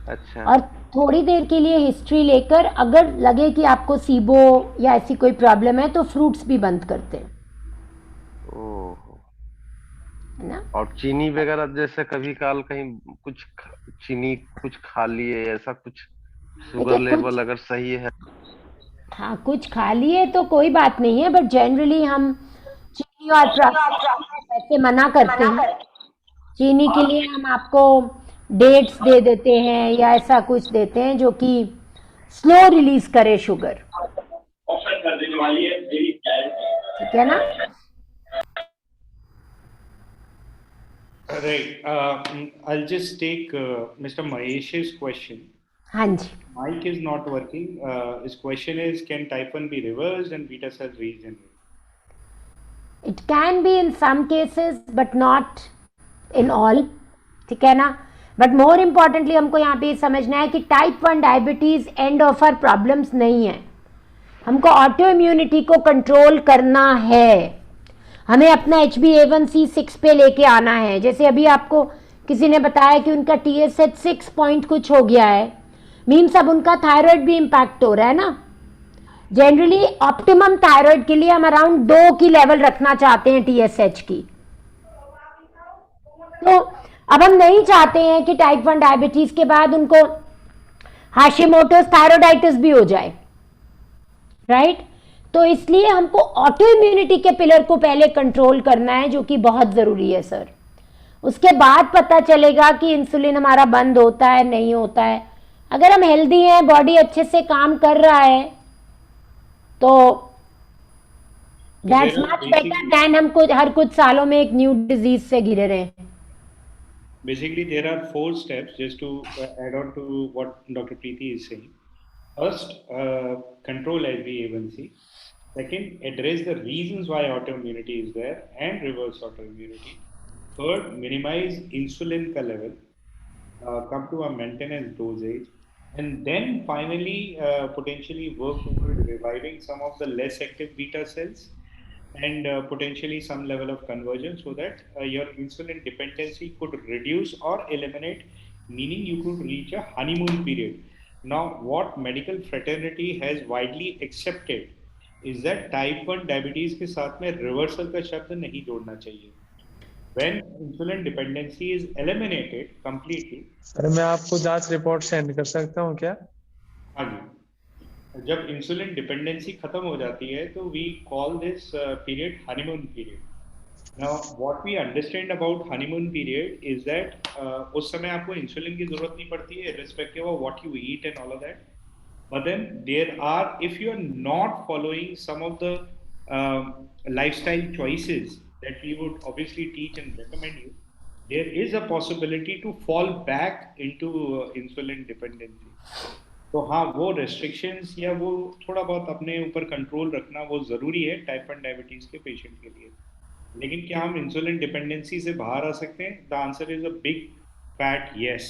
अच्छा. और थोड़ी देर के लिए हिस्ट्री लेकर अगर लगे कि आपको सीबो या ऐसी कोई प्रॉब्लम है तो फ्रूट्स भी बंद करते हैं. है ना. और चीनी वगैरह जैसे कभी काल कहीं कुछ चीनी कुछ खा लिए, ऐसा कुछ शुगर लेवल अगर सही है? हाँ कुछ खा लिए तो कोई बात नहीं है, बट जनरली हम चीनी और ऐसे मना करते हैं. चीनी के लिए हम आपको डेट्स दे देते हैं या ऐसा कुछ देते हैं जो कि स्लो रिलीज करे शुगर. ठीक है ना. Right. I'll just take Mr. Mahesh's question. हाँ जी. Mic is not working. His question is, can type 1 be reversed and beta cells regenerate? It can be in some cases, but not in all. ठीक है ना. But more importantly हमको यहाँ पे समझना है कि type 1 diabetes end of our problems नहीं है. हमको ऑटो इम्यूनिटी को कंट्रोल करना है. हमें अपना HbA1c 6 पे लेके आना है. जैसे अभी आपको किसी ने बताया कि उनका TSH 6 पॉइंट कुछ हो गया है, मीन्स अब उनका थायराइड भी इम्पैक्ट हो रहा है ना। जनरली ऑप्टिमम थायराइड के लिए हम अराउंड 2 की लेवल रखना चाहते हैं TSH की। तो अब हम नहीं चाहते हैं कि टाइप 1 डायबिटीज के बाद उनको हाशिमोटोस थायरोइडाइटिस भी हो जाए, राइट। तो इसलिए हमको ऑटो इम्यूनिटी के पिलर को पहले कंट्रोल करना है, जो कि बहुत जरूरी है सर। उसके बाद पता चलेगा कि इंसुलिन हमारा बंद होता है नहीं होता है। अगर हम हेल्दी हैं, बॉडी अच्छे से काम कर रहा है, तो दैट्स मच बेटर देन हम हर कुछ सालों में एक न्यू डिजीज से घिरे रहे। Basically, there are 4 steps, just to add on to what Dr. Preeti is saying. First, control HbA1c. Second, address the reasons why autoimmunity is there and reverse autoimmunity. Third, minimize insulin ka level, come to a maintenance dosage, and then finally potentially work toward reviving some of the less active beta cells and potentially some level of conversion, so that your insulin dependency could reduce or eliminate, meaning you could reach a honeymoon period. Now, what medical fraternity has widely accepted is that type 1 diabetes के साथ में reversal का शब्द नहीं जोड़ना चाहिए. When insulin dependency is eliminated completely. Sir मैं आपको जांच रिपोर्ट सेंड कर सकता हूँ क्या? हाँ जी। जब इंसुलिन डिपेंडेंसी खत्म हो जाती है तो we call this period honeymoon period. Now what we understand about honeymoon period is that उस समय आपको इंसुलिन की जरूरत नहीं पड़ती है, irrespective of what you eat and all of that. But then there are, if you are not following some of the lifestyle choices that we would obviously teach and recommend you, there is a possibility to fall back into insulin dependency. तो हाँ, वो restrictions या वो थोड़ा बहुत अपने ऊपर control रखना वो ज़रूरी है टाइप 1 डायबिटीज़ के पेशेंट के लिए। लेकिन क्या हम इंसुलिन डिपेंडेंसी से बाहर आ सकते हैं? The answer is a big fat yes.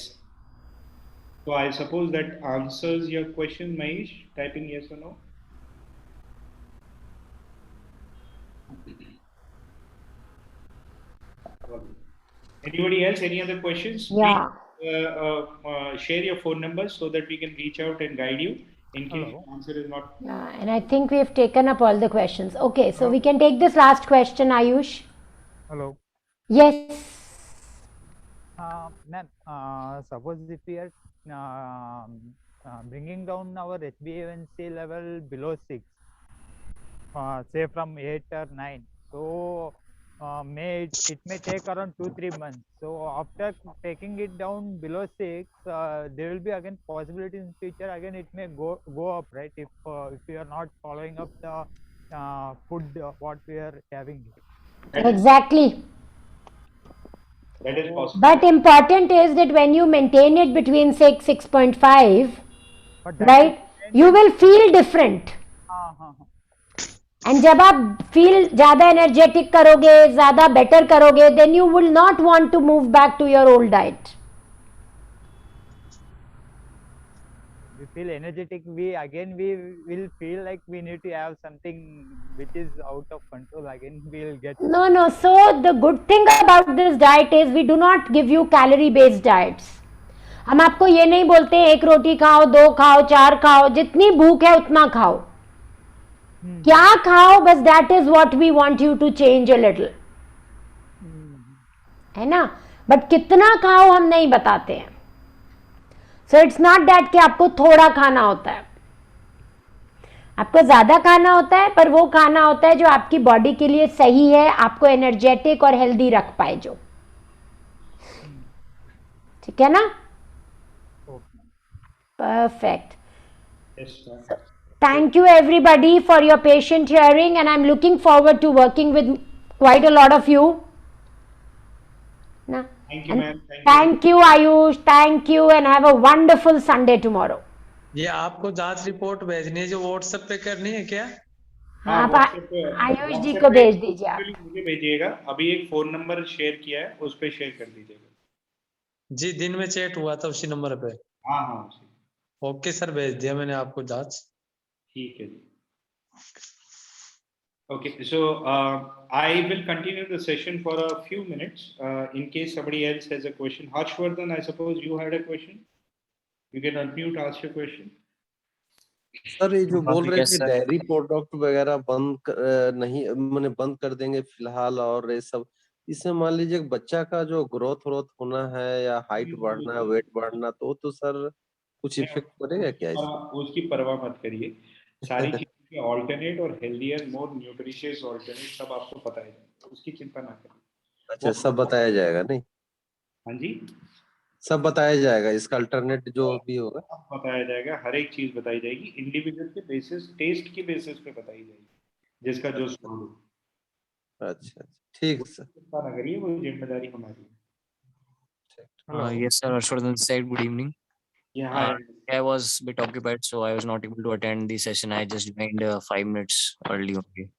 So I suppose that answers your question, Mahesh. Typing yes or no. Anybody else? Any other questions? Yeah. Share your phone numbers so that we can reach out and guide you in case the answer is not. Yeah, and I think we have taken up all the questions. Okay, so we can take this last question, Ayush. Hello. Yes. Ma'am, suppose if we are bringing down our HbA1c level below 6, say from 8 or 9, so it may take around 2-3 months. So after taking it down below 6, there will be again possibility in future again it may go up, right? If we are not following up the food what we are having. Exactly. That is possible. But important is that when you maintain it between 6.5, right, you will feel different. And जब आप feel ज़्यादा energetic करोगे, ज़्यादा better करोगे, then you will not want to move back to your old diet. We feel energetic. We will feel like we need to have something which is out of control. Again, we will get. No. So the good thing about this diet is we do not give you calorie-based diets. हम आपको ये नहीं बोलते 1 रोटी खाओ, 2 खाओ, 4 खाओ, जितनी भूख है उतना खाओ. क्या खाओ बस, that is what we want you to change a little, है ना. बट कितना खाओ हम नहीं बताते हैं. So it's not that कि आपको थोड़ा खाना होता है, आपको ज्यादा खाना होता है, पर वो खाना होता है जो आपकी बॉडी के लिए सही है, आपको एनर्जेटिक और हेल्दी रख पाए जो. ठीक है ना. Perfect. Thank you everybody for your patient hearing, and I'm looking forward to working with quite a lot of you. Na? Thank you, ma'am. Thank you, Ayush. Thank you, and have a wonderful Sunday tomorrow. ये आपको जांच report भेजनी है जो WhatsApp पे करनी है क्या? आप आयुष जी को भेज दीजिए. आप मुझे भेजिएगा. अभी एक फोन नंबर शेयर किया है, उस पे शेयर कर दीजिएगा. जी, दिन में चैट हुआ था उसी नंबर पे. हाँ. ओके सर, भेज दिया मैंने आपको जांच. ठीक है जी. Okay, so I will continue the session for a few minutes in case somebody else has a question. Harshvardhan, I suppose you had a question. You can unmute, ask your question. Sir ये जो बोल रहे yes थे sir dairy product वगैरह नहीं मैंने बंद कर देंगे फिलहाल, और ये सब इसमें मान लीजिए एक बच्चा का जो ग्रोथ होना है या हाइट बढ़ना है, वेट बढ़ना, तो सर कुछ इफेक्ट पड़ेगा क्या इसमें? उसकी परवाह मत करिए, सारी चीजों के ऑल्टरनेट और हेल्दियर मोर न्यूट्रिशियस ऑल्टरनेट सब आपको पता है, उसकी चिंता ना करिए। अच्छा, सब बताया जाएगा नहीं? हाँ जी, सब बताया जाएगा, इसका अल्टरनेट जो भी होगा बताया जाएगा, हर एक चीज बताई जाएगी, इंडिविजुअल के बेसिस, टेस्ट के बेसिस पे बताई जाएगी, जिसका जो स्वाद हो। अच्छा, ठीक सर, चिंता ना करिए, वो जिम्मेदारी हमारी है। yes sir, Harshvardhan said good evening. Yeah, hi. I was a bit occupied, so I was not able to attend the session. I just joined 5 minutes early only.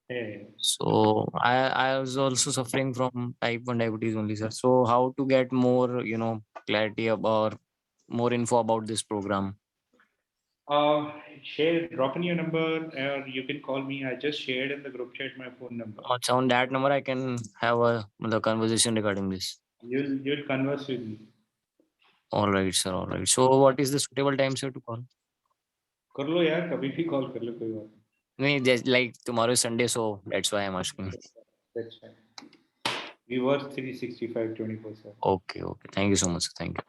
Hey. So I was also suffering from type 1 diabetes only, sir. So how to get more, clarity about, more info about this program? Drop in your number, or you can call me. I just shared in the group chat my phone number. So on that number, I can have a conversation regarding this. You'll converse with me. All right, sir. All right. So what is the suitable time, sir, to call? कर लो यार, कभी भी call कर लो, कोई बात नहीं, just like tomorrow is Sunday, so that's why I'm asking. That's fine. We work 365 24/7. Okay. Thank you so much, sir. Thank you.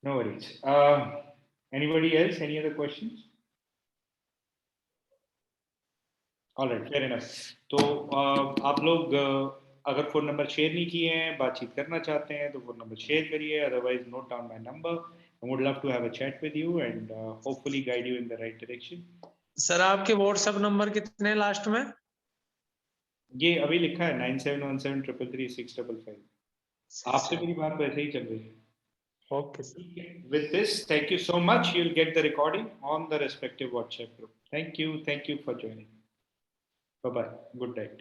No worries. Anybody else? Any other questions? All right, fair enough. तो आप लोग अगर phone number share नहीं किए हैं, बातचीत करना चाहते हैं, तो फोन नंबर शेयर करिए. Otherwise note down my number. I would love to have a chat with you and hopefully guide you in the right direction. Sir आपके व्हाट्सएप नंबर कितने लास्ट में? ये अभी लिखा है 9717333655. आपसे मेरी बात वैसे ही चल रही है. Okay. With this, thank you so much. You'll get the recording on the respective WhatsApp group. Thank you for joining. Bye bye. Good night.